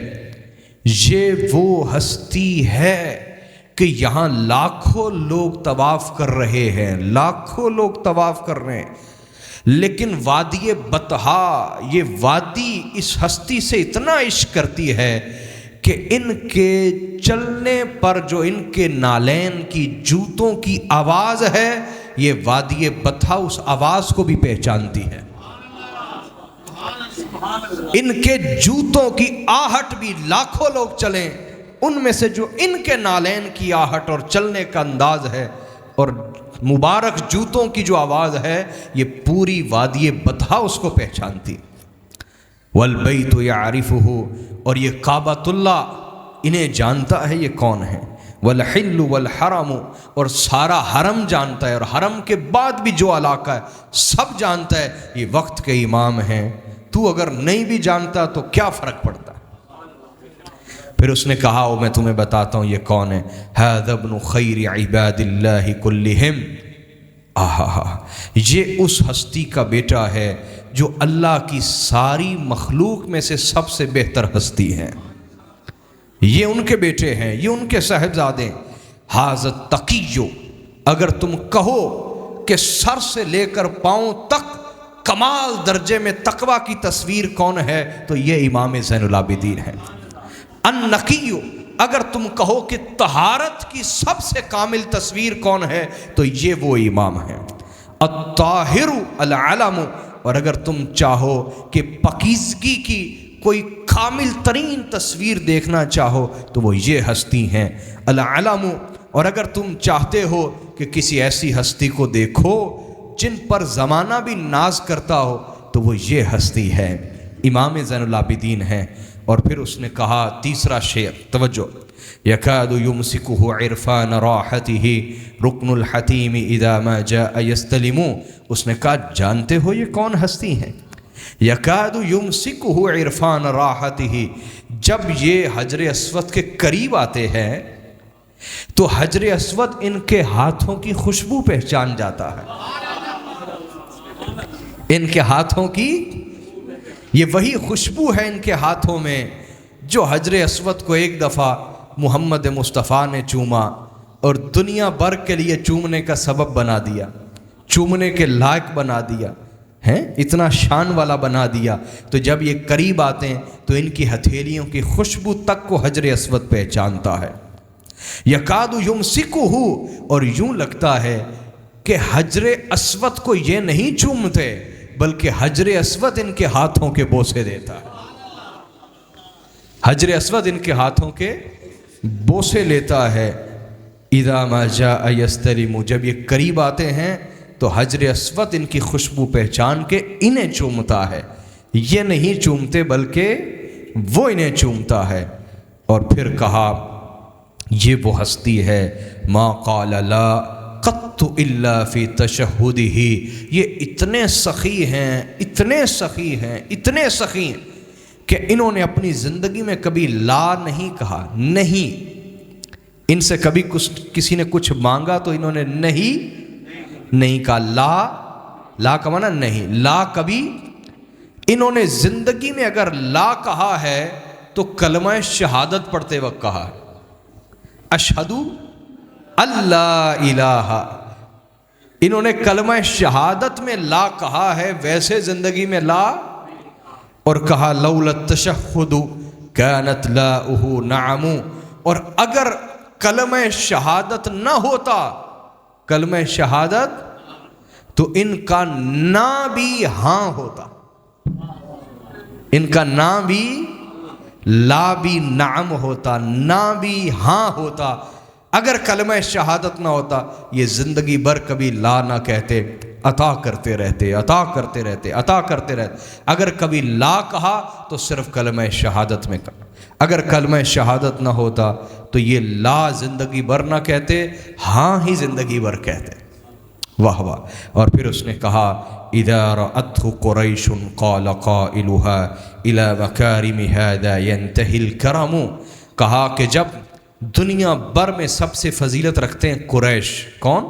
یہ وہ ہستی ہے کہ یہاں لاکھوں لوگ طواف کر رہے ہیں، لاکھوں لوگ طواف کر رہے ہیں، لیکن وادی بطحا، یہ وادی اس ہستی سے اتنا عشق کرتی ہے کہ ان کے چلنے پر جو ان کے نالین کی جوتوں کی آواز ہے، یہ وادی بطحا اس آواز کو بھی پہچانتی ہے. ان کے جوتوں کی آہٹ بھی لاکھوں لوگ چلیں، ان میں سے جو ان کے نالین کی آہٹ اور چلنے کا انداز ہے اور مبارک جوتوں کی جو آواز ہے، یہ پوری وادی بطحا اس کو پہچانتی. والبیت یعرفہ، اور یہ کعبۃ اللہ انہیں جانتا ہے یہ کون ہے. والحل والحرم، اور سارا حرم جانتا ہے، اور حرم کے بعد بھی جو علاقہ ہے سب جانتا ہے یہ وقت کے امام ہیں. تو اگر نہیں بھی جانتا تو کیا فرق پڑتا. پھر اس نے کہا میں تمہیں بتاتا ہوں یہ کون ہے. ھذا ابن خیر عباد اللہ کلہم. یہ اس ہستی کا بیٹا ہے جو اللہ کی ساری مخلوق میں سے سب سے بہتر ہستی ہے. یہ ان کے بیٹے ہیں، یہ ان کے صاحبزادے. ھذا التقی، اگر تم کہو کہ سر سے لے کر پاؤں تک کمال درجے میں تقوی کی تصویر کون ہے تو یہ امام زین العابدین ہے. النقی، اگر تم کہو کہ طہارت کی سب سے کامل تصویر کون ہے تو یہ وہ امام ہے. الطاہر العلم، اور اگر تم چاہو کہ پاکیزگی کی کوئی کامل ترین تصویر دیکھنا چاہو تو وہ یہ ہستی ہیں. العلم، اور اگر تم چاہتے ہو کہ کسی ایسی ہستی کو دیکھو جن پر زمانہ بھی ناز کرتا ہو تو وہ یہ ہستی ہے، امام زین العابدین ہیں. اور پھر اس نے کہا تیسرا شعر، توجہ، یکاد یمسکہ عرفان راحتہ رکن الحتیم اذا ما جاء یستلم. اس نے کہا جانتے ہو یہ کون ہستی ہیں؟ یکاد یمسکہ عرفان راحتہ، جب یہ حجر اسود کے قریب آتے ہیں تو حجر اسود ان کے ہاتھوں کی خوشبو پہچان جاتا ہے. ان کے ہاتھوں کی یہ وہی خوشبو ہے ان کے ہاتھوں میں جو حجر اسود کو ایک دفعہ محمد مصطفیٰ نے چوما اور دنیا بھر کے لیے چومنے کا سبب بنا دیا، چومنے کے لائق بنا دیا ہے، اتنا شان والا بنا دیا. تو جب یہ قریب آتے ہیں تو ان کی ہتھیلیوں کی خوشبو تک کو حجر اسود پہچانتا ہے. یکاد یمسکہ، اور یوں لگتا ہے کہ حجر اسود کو یہ نہیں چومتے بلکہ حجر اسود ان کے ہاتھوں کے بوسے دیتا ہے. حجر اسود ان کے ہاتھوں کے بوسے لیتا ہے. اذا ما جاء یستلم، جب یہ قریب آتے ہیں تو حجر اسود ان کی خوشبو پہچان کے انہیں چومتا ہے. یہ نہیں چومتے بلکہ وہ انہیں چومتا ہے. اور پھر کہا یہ وہ ہستی ہے ما قال لا قط الا فی تشہدہ. یہ اتنے سخی ہیں، اتنے سخی ہیں، اتنے سخی ہیں کہ انہوں نے اپنی زندگی میں کبھی لا نہیں کہا. نہیں، ان سے کبھی کسی نے کچھ مانگا تو انہوں نے نہیں کہا. لا کا معنی نہیں، لا کبھی انہوں نے زندگی میں اگر لا کہا ہے تو کلمہ شہادت پڑھتے وقت کہا ہے، اشہدو اللہ الہ. انہوں نے کلمہ شہادت میں لا کہا ہے، ویسے زندگی میں لا، اور کہا لولا التشہد کانت لاؤہ نعم. اور اگر کلمہ شہادت نہ ہوتا، کلمہ شہادت، تو ان کا نا بھی ہاں ہوتا، ان کا نا بھی لا بھی نعم ہوتا، نا بھی ہاں ہوتا. اگر کلمہ شہادت نہ ہوتا یہ زندگی بھر کبھی لا نہ کہتے. عطا کرتے رہتے، عطا کرتے رہتے، عطا کرتے رہتے۔ اگر کبھی لا کہا تو صرف کلمہ شہادت میں کہا، اگر کلمہ شہادت نہ ہوتا تو یہ لا زندگی بھر نہ کہتے، ہاں ہی زندگی بھر کہتے۔ واہ واہ۔ اور پھر اس نے کہا اذا رأته قریش قال قائلها الى مکارم هذا ينتهي الکرم، کہا کہ جب دنیا بھر میں سب سے فضیلت رکھتے ہیں قریش، کون؟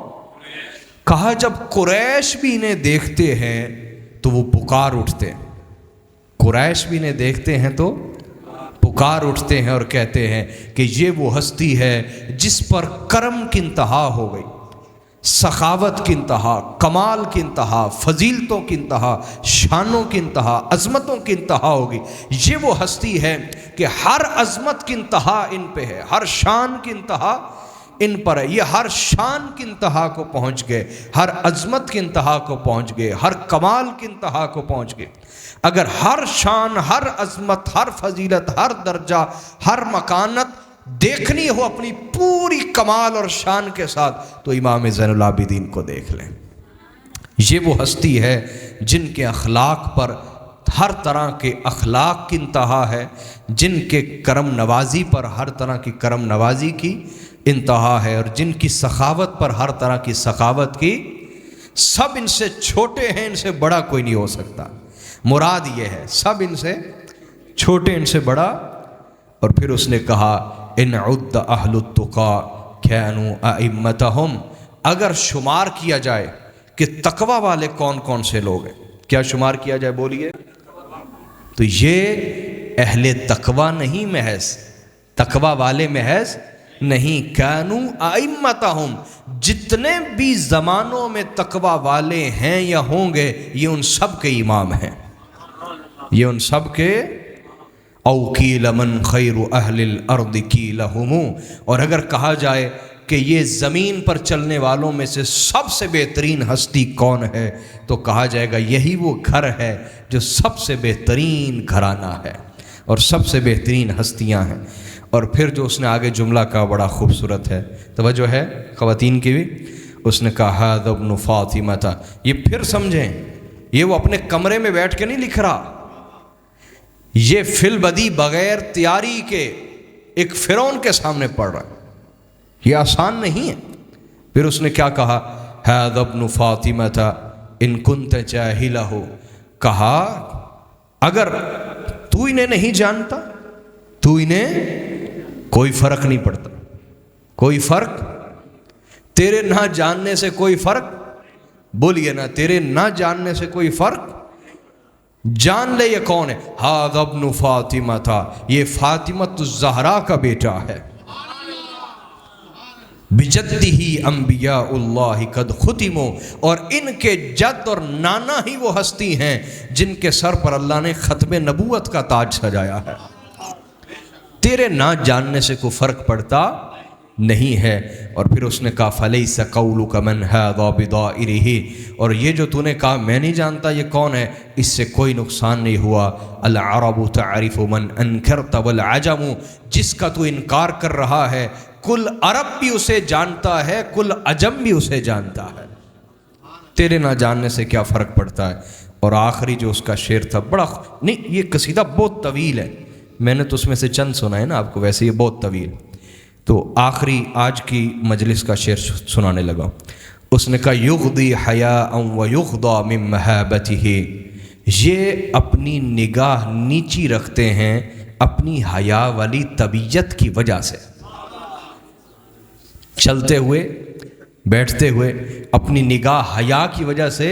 کہا جب قریش بھی انہیں دیکھتے ہیں تو وہ پکار اٹھتے ہیں، قریش بھی انہیں دیکھتے ہیں تو پکار اٹھتے ہیں اور کہتے ہیں کہ یہ وہ ہستی ہے جس پر کرم کی انتہا ہو گئی، سخاوت کی انتہا، کمال کی انتہا، فضیلتوں کی انتہا، شانوں کی انتہا، عظمتوں کی انتہا ہوگی۔ یہ وہ ہستی ہے کہ ہر عظمت کی انتہا ان پہ ہے، ہر شان کی انتہا ان پر ہے، یہ ہر شان کی انتہا کو پہنچ گئے، ہر عظمت کی انتہا کو پہنچ گئے، ہر کمال کی انتہا کو پہنچ گئے۔ اگر ہر شان، ہر عظمت، ہر فضیلت، ہر درجہ، ہر مکانت دیکھنی ہو اپنی پوری کمال اور شان کے ساتھ تو امام زین العابدین کو دیکھ لیں۔ یہ وہ ہستی ہے جن کے اخلاق پر ہر طرح کے اخلاق کی انتہا ہے، جن کے کرم نوازی پر ہر طرح کی کرم نوازی کی انتہا ہے، اور جن کی سخاوت پر ہر طرح کی سخاوت کی۔ سب ان سے چھوٹے ہیں، ان سے بڑا کوئی نہیں ہو سکتا، مراد یہ ہے سب ان سے چھوٹے، ان سے بڑا۔ اور پھر اس نے کہا ان عد اہل التقا كانوا ائمتهم، اگر شمار کیا جائے کہ تقوی والے کون کون سے لوگ ہیں، کیا شمار کیا جائے بولیے، تو یہ اہل تقوی نہیں محض، تقوی والے محض نہیں، كانوا ائمتهم، جتنے بھی زمانوں میں تقوی والے ہیں یا ہوں گے یہ ان سب کے امام ہیں، یہ ان سب کے۔ او قیل من خیر اہل الارض قیلہم، اور اگر کہا جائے کہ یہ زمین پر چلنے والوں میں سے سب سے بہترین ہستی کون ہے تو کہا جائے گا یہی وہ گھر ہے جو سب سے بہترین گھرانہ ہے اور سب سے بہترین ہستیاں ہیں۔ اور پھر جو اس نے آگے جملہ کہا بڑا خوبصورت ہے، توجہ ہے خواتین کی بھی، اس نے کہا ھذا ابن فاطمہ، یہ پھر سمجھیں یہ وہ اپنے کمرے میں بیٹھ کے نہیں لکھ رہا، یہ فی البدی بغیر تیاری کے ایک فرعون کے سامنے پڑھ رہا ہے، یہ آسان نہیں ہے۔ پھر اس نے کیا کہا ھذا ابن فاطمہ ان کنت جاہلہ، کہا اگر تو انہیں نہیں جانتا تو انہیں کوئی فرق نہیں پڑتا، کوئی فرق تیرے نہ جاننے سے کوئی فرق، بولیے نا تیرے نہ جاننے سے کوئی فرق، جان لے یہ کون ہے، ھذا ابن فاطمہ تھا، یہ فاطمہ الزہرا کا بیٹا ہے، بجدہ انبیاء اللہ قد ختموا، اور ان کے جد اور نانا ہی وہ ہستی ہیں جن کے سر پر اللہ نے ختم نبوت کا تاج سجایا ہے۔ تیرے نہ جاننے سے کوئی فرق پڑتا نہیں ہے۔ اور پھر اس نے کہا فلیس قولک من ھذا بضائرہ، اور یہ جو تو نے کہا میں نہیں جانتا یہ کون ہے، اس سے کوئی نقصان نہیں ہوا۔ العرب تعرف من انکرت والعجم، جس کا تو انکار کر رہا ہے کل عرب بھی اسے جانتا ہے، کل عجم بھی اسے جانتا ہے، تیرے نہ جاننے سے کیا فرق پڑتا ہے۔ اور آخری جو اس کا شعر تھا بڑا نہیں، یہ قصیدہ بہت طویل ہے، میں نے تو اس میں سے چند سنا ہے نا آپ کو، ویسے یہ بہت طویل، تو آخری آج کی مجلس کا شعر سنانے لگا۔ اس نے کہا یغضی حیاء و یغضی من مہابتہ، یہ اپنی نگاہ نیچی رکھتے ہیں اپنی حیا والی طبیعت کی وجہ سے، چلتے ہوئے بیٹھتے ہوئے اپنی نگاہ حیا کی وجہ سے،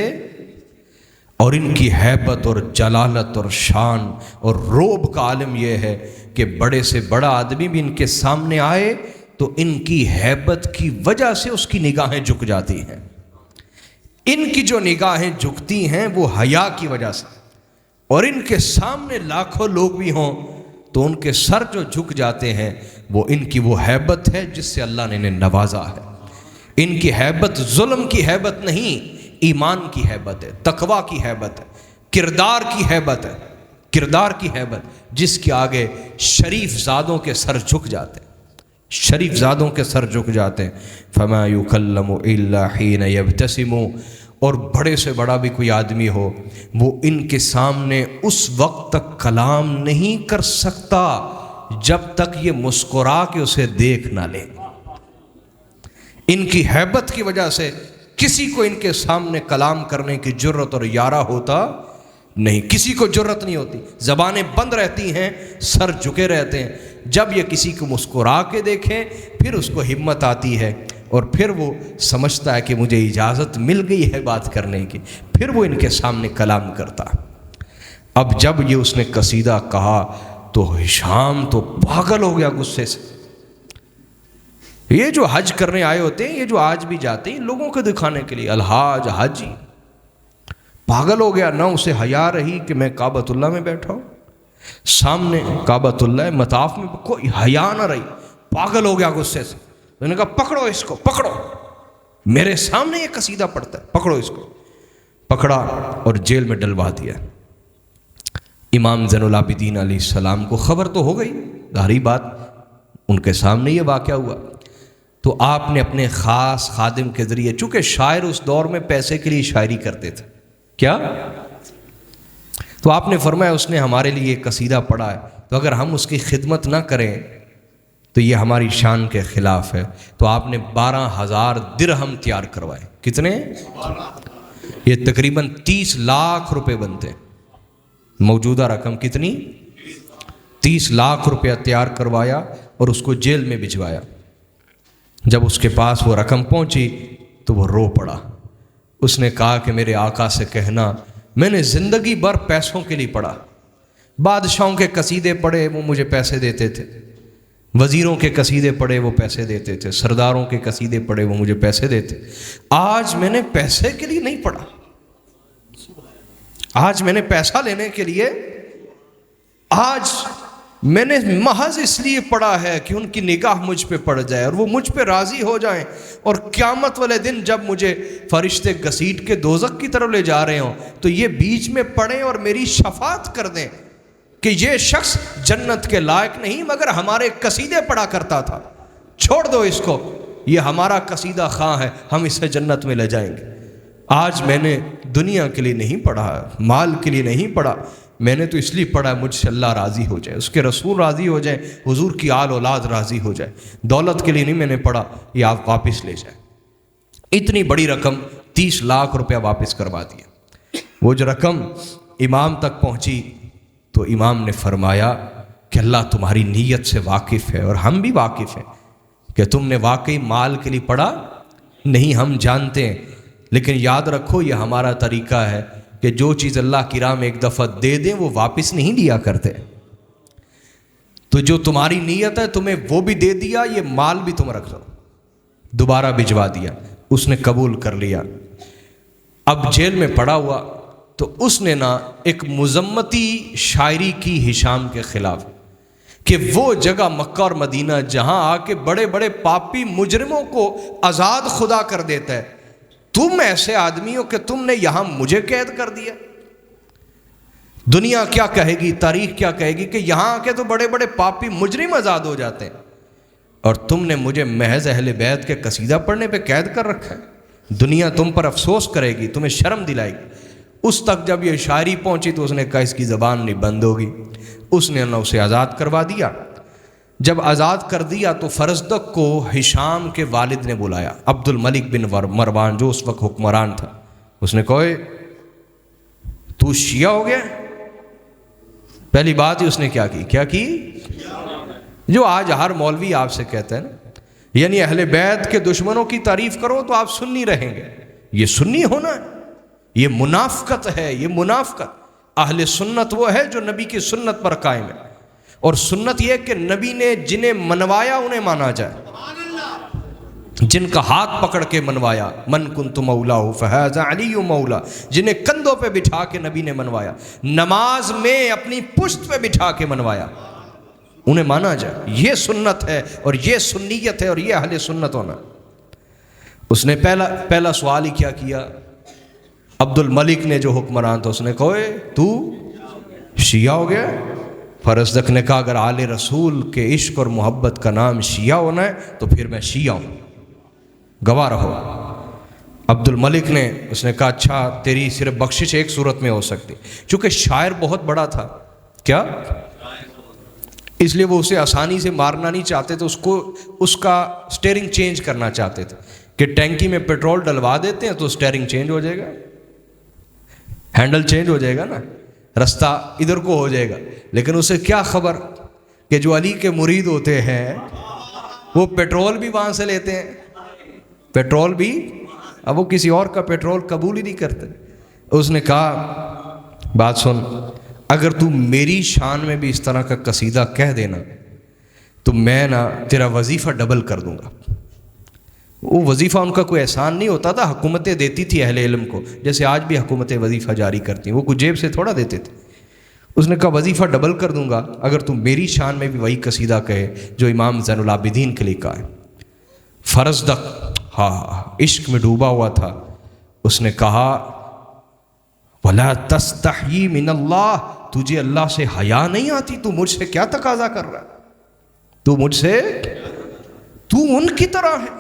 اور ان کی ہیبت اور جلالت اور شان اور رعب کا عالم یہ ہے کہ بڑے سے بڑا آدمی بھی ان کے سامنے آئے تو ان کی ہیبت کی وجہ سے اس کی نگاہیں جھک جاتی ہیں، ان کی جو نگاہیں جھکتی ہیں وہ حیا کی وجہ سے، اور ان کے سامنے لاکھوں لوگ بھی ہوں تو ان کے سر جو جھک جاتے ہیں وہ ان کی وہ ہیبت ہے جس سے اللہ نے انہیں نوازا ہے۔ ان کی ہیبت ظلم کی ہیبت نہیں، ایمان کی ہیبت ہے، تقوی کی ہیبت ہے، کردار کی ہیبت ہے، کردار کی ہیبت جس کے آگے شریف زادوں کے سر جھک جاتے ہیں، شریف زادوں کے سر جھک جاتے ہیں۔ فما یکلم الا حین یبتسم، اور بڑے سے بڑا بھی کوئی آدمی ہو، وہ ان کے سامنے اس وقت تک کلام نہیں کر سکتا جب تک یہ مسکرا کے اسے دیکھ نہ لے۔ ان کی ہیبت کی وجہ سے کسی کو ان کے سامنے کلام کرنے کی جرت اور یارہ ہوتا نہیں، کسی کو جرت نہیں ہوتی، زبانیں بند رہتی ہیں، سر جھکے رہتے ہیں۔ جب یہ کسی کو مسکرا کے دیکھیں پھر اس کو ہمت آتی ہے اور پھر وہ سمجھتا ہے کہ مجھے اجازت مل گئی ہے بات کرنے کی، پھر وہ ان کے سامنے کلام کرتا۔ اب جب یہ اس نے قصیدہ کہا تو ہشام تو پاگل ہو گیا غصے سے۔ یہ جو حج کرنے آئے ہوتے ہیں، یہ جو آج بھی جاتے ہیں لوگوں کو دکھانے کے لیے، الحاج حاجی، پاگل ہو گیا، نہ اسے حیا رہی کہ میں کعبۃ اللہ میں بیٹھا ہوں، سامنے کعبۃ اللہ مطاف میں، کوئی حیا نہ رہی، پاگل ہو گیا غصے سے۔ میں نے کہا پکڑو اس کو، پکڑو، میرے سامنے یہ قصیدہ پڑھتا ہے، پکڑو اس کو۔ پکڑا اور جیل میں ڈلوا دیا۔ امام زین العابدین علیہ السلام کو خبر تو ہو گئی، ظاہری بات، ان کے سامنے یہ واقعہ ہوا، تو آپ نے اپنے خاص خادم کے ذریعے، چونکہ شاعر اس دور میں پیسے کے لیے شاعری کرتے تھے، کیا؟ تو آپ نے فرمایا اس نے ہمارے لیے یہ قصیدہ پڑھا ہے، تو اگر ہم اس کی خدمت نہ کریں تو یہ ہماری شان کے خلاف ہے۔ تو آپ نے 12,000 درہم تیار کروائے۔ کتنے؟ یہ تقریباً 30 لاکھ روپے بنتے ہیں۔ موجودہ رقم کتنی؟ 30 لاکھ روپیہ تیار کروایا اور اس کو جیل میں بھجوایا۔ جب اس کے پاس وہ رقم پہنچی تو وہ رو پڑا۔ اس نے کہا کہ میرے آقا سے کہنا میں نے زندگی بھر پیسوں کے لیے پڑھا، بادشاہوں کے قصیدے پڑھے وہ مجھے پیسے دیتے تھے، وزیروں کے قصیدے پڑھے وہ پیسے دیتے تھے، سرداروں کے قصیدے پڑھے وہ مجھے پیسے دیتے۔ آج میں نے پیسے کے لیے نہیں پڑھا، آج میں نے پیسہ لینے کے لیے، آج میں نے محض اس لیے پڑھا ہے کہ ان کی نگاہ مجھ پہ پڑ جائے اور وہ مجھ پہ راضی ہو جائیں، اور قیامت والے دن جب مجھے فرشتے گھسیٹ کے دوزخ کی طرف لے جا رہے ہوں تو یہ بیچ میں پڑھیں اور میری شفاعت کر دیں کہ یہ شخص جنت کے لائق نہیں مگر ہمارے قصیدے پڑھا کرتا تھا، چھوڑ دو اس کو، یہ ہمارا قصیدہ خواں ہے، ہم اسے جنت میں لے جائیں گے۔ آج میں نے دنیا کے لیے نہیں پڑھا، مال کے لیے نہیں پڑھا، میں نے تو اس لیے پڑھا مجھ سے اللہ راضی ہو جائے، اس کے رسول راضی ہو جائے، حضور کی آل اولاد راضی ہو جائے، دولت کے لیے نہیں میں نے پڑھا، یہ آپ واپس لے جائیں۔ اتنی بڑی رقم 30 لاکھ روپیہ واپس کروا دیا۔ وہ جو رقم امام تک پہنچی تو امام نے فرمایا کہ اللہ تمہاری نیت سے واقف ہے اور ہم بھی واقف ہیں کہ تم نے واقعی مال کے لیے پڑھا نہیں، ہم جانتے ہیں، لیکن یاد رکھو یہ ہمارا طریقہ ہے کہ جو چیز اللہ کی راہ میں ایک دفعہ دے دیں وہ واپس نہیں لیا کرتے، تو جو تمہاری نیت ہے تمہیں وہ بھی دے دیا، یہ مال بھی تم رکھ لو، دوبارہ بھجوا دیا۔ اس نے قبول کر لیا۔ اب جیل میں پڑا ہوا تو اس نے نا ایک مذمتی شاعری کی ہشام کے خلاف کہ وہ جگہ مکہ اور مدینہ جہاں آ کے بڑے بڑے پاپی مجرموں کو آزاد خدا کر دیتا ہے، تم ایسے آدمی ہو کہ تم نے یہاں مجھے قید کر دیا۔ دنیا کیا کہے گی، تاریخ کیا کہے گی کہ یہاں آ کے تو بڑے بڑے پاپی مجرم آزاد ہو جاتے ہیں اور تم نے مجھے محض اہل بیت کے قصیدہ پڑھنے پہ قید کر رکھا ہے۔ دنیا تم پر افسوس کرے گی، تمہیں شرم دلائے گی۔ اس تک جب یہ شاعری پہنچی تو اس نے کہا اس کی زبان نہیں بند ہوگی، اس نے نہ اسے آزاد کروا دیا۔ جب آزاد کر دیا تو فرزدق کو ہشام کے والد نے بلایا، عبد الملک بن مروان جو اس وقت حکمران تھا۔ اس نے کہا تو شیعہ ہو گیا؟ پہلی بات ہی اس نے کیا کی؟ کیا کی؟ جو آج ہر مولوی آپ سے کہتا ہے نا، یعنی اہل بیت کے دشمنوں کی تعریف کرو تو آپ سنی رہیں گے، یہ سنی ہونا ہے، یہ منافقت ہے، یہ منافقت۔ اہل سنت وہ ہے جو نبی کی سنت پر قائم ہے، اور سنت یہ کہ نبی نے جنہیں منوایا انہیں مانا جائے، جن کا ہاتھ پکڑ کے منوایا، من کنت مولاہ فہذا علی مولا، جنہیں کندھوں پہ بٹھا کے نبی نے منوایا، نماز میں اپنی پشت پہ بٹھا کے منوایا، انہیں مانا جائے، یہ سنت ہے اور یہ سنیت ہے اور یہ اہل سنت ہونا۔ اس نے پہلا سوال ہی کیا عبد الملک نے جو حکمران تھا، اس نے کہا تو شیعہ ہو گیا؟ فرزدق نے کہا اگر آل رسول کے عشق اور محبت کا نام شیعہ ہونا ہے تو پھر میں شیعہ ہوں، گواہ رہو۔ عبد الملک نے اس نے کہا اچھا تیری صرف بخشش ایک صورت میں ہو سکتی، چونکہ شاعر بہت بڑا تھا، کیا اس لیے وہ اسے آسانی سے مارنا نہیں چاہتے تھے، اس کا سٹیئرنگ چینج کرنا چاہتے تھے کہ ٹینکی میں پیٹرول ڈلوا دیتے ہیں تو سٹیئرنگ چینج ہو جائے گا، ہینڈل چینج ہو جائے گا نا، رستہ ادھر کو ہو جائے گا۔ لیکن اسے کیا خبر کہ جو علی کے مرید ہوتے ہیں وہ پیٹرول بھی وہاں سے لیتے ہیں، پیٹرول بھی، اب وہ کسی اور کا پیٹرول قبول ہی نہیں کرتے۔ اس نے کہا بات سن، اگر تو میری شان میں بھی اس طرح کا قصیدہ کہہ دینا تو میں نا تیرا وظیفہ ڈبل کر دوں گا۔ وہ وظیفہ ان کا کوئی احسان نہیں ہوتا تھا، حکومتیں دیتی تھی اہل علم کو، جیسے آج بھی حکومتیں وظیفہ جاری کرتی ہیں، وہ کوئی جیب سے تھوڑا دیتے تھے۔ اس نے کہا وظیفہ ڈبل کر دوں گا اگر تم میری شان میں بھی وہی قصیدہ کہے جو امام زین العابدین کے لیے کہا ہے۔ فرزدق عشق میں ڈوبا ہوا تھا، اس نے کہا وَلَا تَسْتَحْيِي مِنَ اللَّهِ، تجھے اللہ سے حیا نہیں آتی؟ تو مجھ سے کیا تقاضا کر رہا ہے؟ تو مجھ سے، تو ان کی طرح ہے،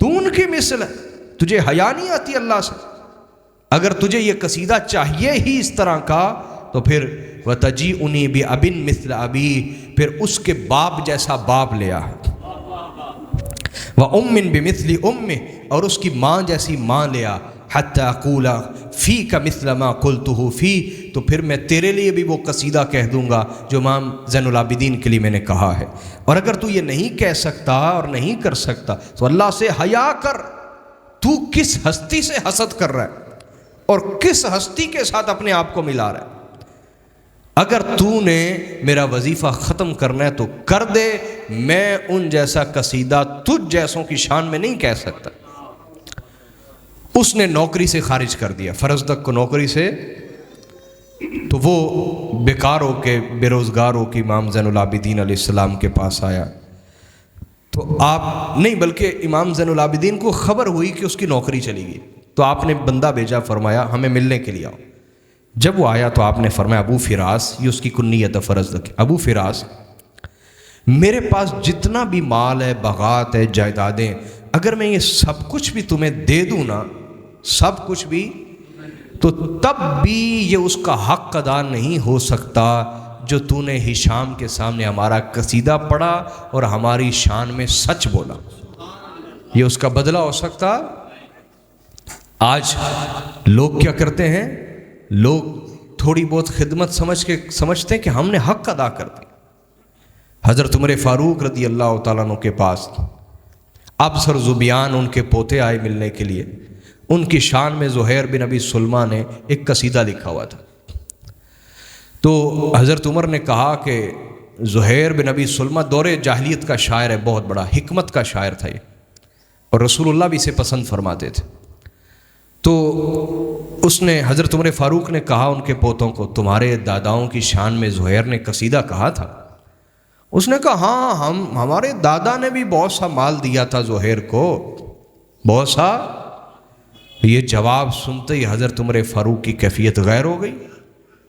تو ان کی مثل ہے، تجھے حیا نہیں آتی اللہ سے؟ اگر تجھے یہ قصیدہ چاہیے ہی اس طرح کا تو پھر وَتَجِئُنِي بِأَبٍ مِثْلَ أَبِي، پھر اس کے باپ جیسا باپ لیا ہے، وَأُمٍّ بِمِثْلِ أُمِّهِ، اور اس کی ماں جیسی ماں لیا، حَتَّى أَقُولَ فِيكَ مِثْلَ مَا قُلْتُهُ فِي، تو پھر میں تیرے لیے بھی وہ قصیدہ کہہ دوں گا جو امام زین العابدین کے لیے میں نے کہا ہے۔ اور اگر تو یہ نہیں کہہ سکتا اور نہیں کر سکتا تو اللہ سے حیا کر، تو کس ہستی سے حسد کر رہا ہے اور کس ہستی کے ساتھ اپنے آپ کو ملا رہا ہے؟ اگر تو نے میرا وظیفہ ختم کرنا ہے تو کر دے، میں ان جیسا قصیدہ تجھ جیسوں کی شان میں نہیں کہہ سکتا۔ اس نے نوکری سے خارج کر دیا فرزدق کو، نوکری سے، تو وہ بیکار ہو کے، بے روزگار ہو کے امام زین العابدین علیہ السلام کے پاس آیا، تو آپ نہیں بلکہ امام زین العابدین کو خبر ہوئی کہ اس کی نوکری چلی گئی، تو آپ نے بندہ بھیجا، فرمایا ہمیں ملنے کے لیے آؤ۔ جب وہ آیا تو آپ نے فرمایا ابو فراس، یہ اس کی کنیت ہے فرزدق، ابو فراس میرے پاس جتنا بھی مال ہے، باغات ہے، جائیدادیں، اگر میں یہ سب کچھ بھی تمہیں دے دوں نا، سب کچھ بھی، تو تب بھی یہ اس کا حق ادا نہیں ہو سکتا جو تو نے ہشام کے سامنے ہمارا قصیدہ پڑھا اور ہماری شان میں سچ بولا، یہ اس کا بدلہ ہو سکتا۔ آج لوگ کیا کرتے ہیں، لوگ تھوڑی بہت خدمت سمجھتے ہیں کہ ہم نے حق ادا کر دی۔ حضرت عمر فاروق رضی اللہ تعالیٰ عنہ کے پاس ابصر زبیان ان کے پوتے آئے ملنے کے لیے، ان کی شان میں زہیر بن ابی سلمہ نے ایک قصیدہ لکھا ہوا تھا، تو حضرت عمر نے کہا کہ زہیر بن ابی سلمہ دور جاہلیت کا شاعر ہے، بہت بڑا حکمت کا شاعر تھا یہ، اور رسول اللہ بھی اسے پسند فرماتے تھے۔ تو اس نے، حضرت عمر فاروق نے کہا ان کے پوتوں کو تمہارے داداؤں کی شان میں زہیر نے قصیدہ کہا تھا؟ اس نے کہا ہاں، ہمارے دادا نے بھی بہت سا مال دیا تھا زہیر کو، بہت سا۔ یہ جواب سنتے ہی حضرت عمر فاروق کی کیفیت غیر ہو گئی،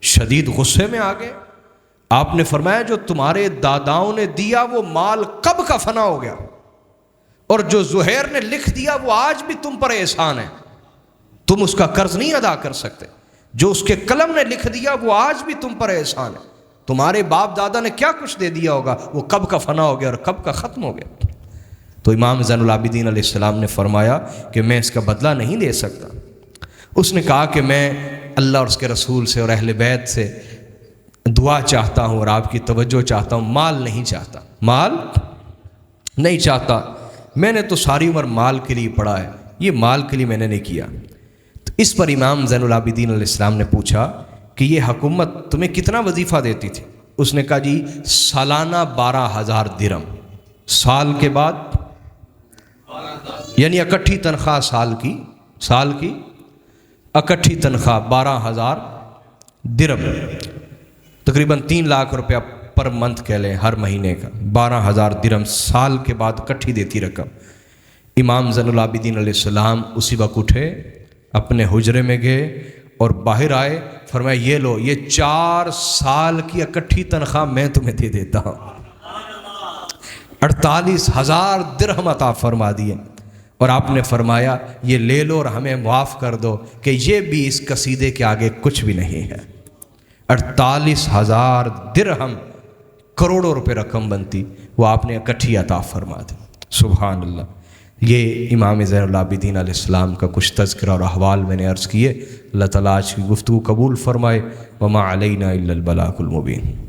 شدید غصے میں آ گئے۔ آپ نے فرمایا جو تمہارے داداؤں نے دیا وہ مال کب کا فنا ہو گیا، اور جو زہیر نے لکھ دیا وہ آج بھی تم پر احسان ہے، تم اس کا قرض نہیں ادا کر سکتے، جو اس کے قلم نے لکھ دیا وہ آج بھی تم پر احسان ہے، تمہارے باپ دادا نے کیا کچھ دے دیا ہوگا وہ کب کا فنا ہو گیا اور کب کا ختم ہو گیا۔ تو امام زین العابدین علیہ السلام نے فرمایا کہ میں اس کا بدلہ نہیں دے سکتا۔ اس نے کہا کہ میں اللہ اور اس کے رسول سے اور اہل بیت سے دعا چاہتا ہوں اور آپ کی توجہ چاہتا ہوں، مال نہیں چاہتا، مال نہیں چاہتا، میں نے تو ساری عمر مال کے لیے پڑھا ہے، یہ مال کے لیے میں نے نہیں کیا۔ تو اس پر امام زین العابدین علیہ السلام نے پوچھا کہ یہ حکومت تمہیں کتنا وظیفہ دیتی تھی؟ اس نے کہا جی سالانہ 12,000 درہم، سال کے بعد یعنی اکٹھی تنخواہ سال کی اکٹھی تنخواہ 12,000 درہم، تقریباً 3 لاکھ روپیہ پر منتھ کہہ لیں ہر مہینے کا، 12,000 درہم سال کے بعد اکٹھی دیتی رقم۔ امام زین العابدین علیہ السلام اسی وقت اٹھے، اپنے حجرے میں گئے اور باہر آئے، فرمایا یہ لو، یہ 4 سال کی اکٹھی تنخواہ میں تمہیں دے دیتا ہوں، 48,000 درہم عطا فرما دیے۔ اور آپ نے فرمایا یہ لے لو اور ہمیں معاف کر دو کہ یہ بھی اس قصیدے کے آگے کچھ بھی نہیں ہے۔ 48,000 درہم، کروڑوں روپے رقم بنتی، وہ آپ نے اکٹھی عطا فرما دی۔ سبحان اللہ۔ یہ امام زین العابدین علیہ السلام کا کچھ تذکرہ اور احوال میں نے عرض کیے۔ اللہ تعالیٰ آج کی گفتگو قبول فرمائے۔ وما علینا الا البلاغ المبین۔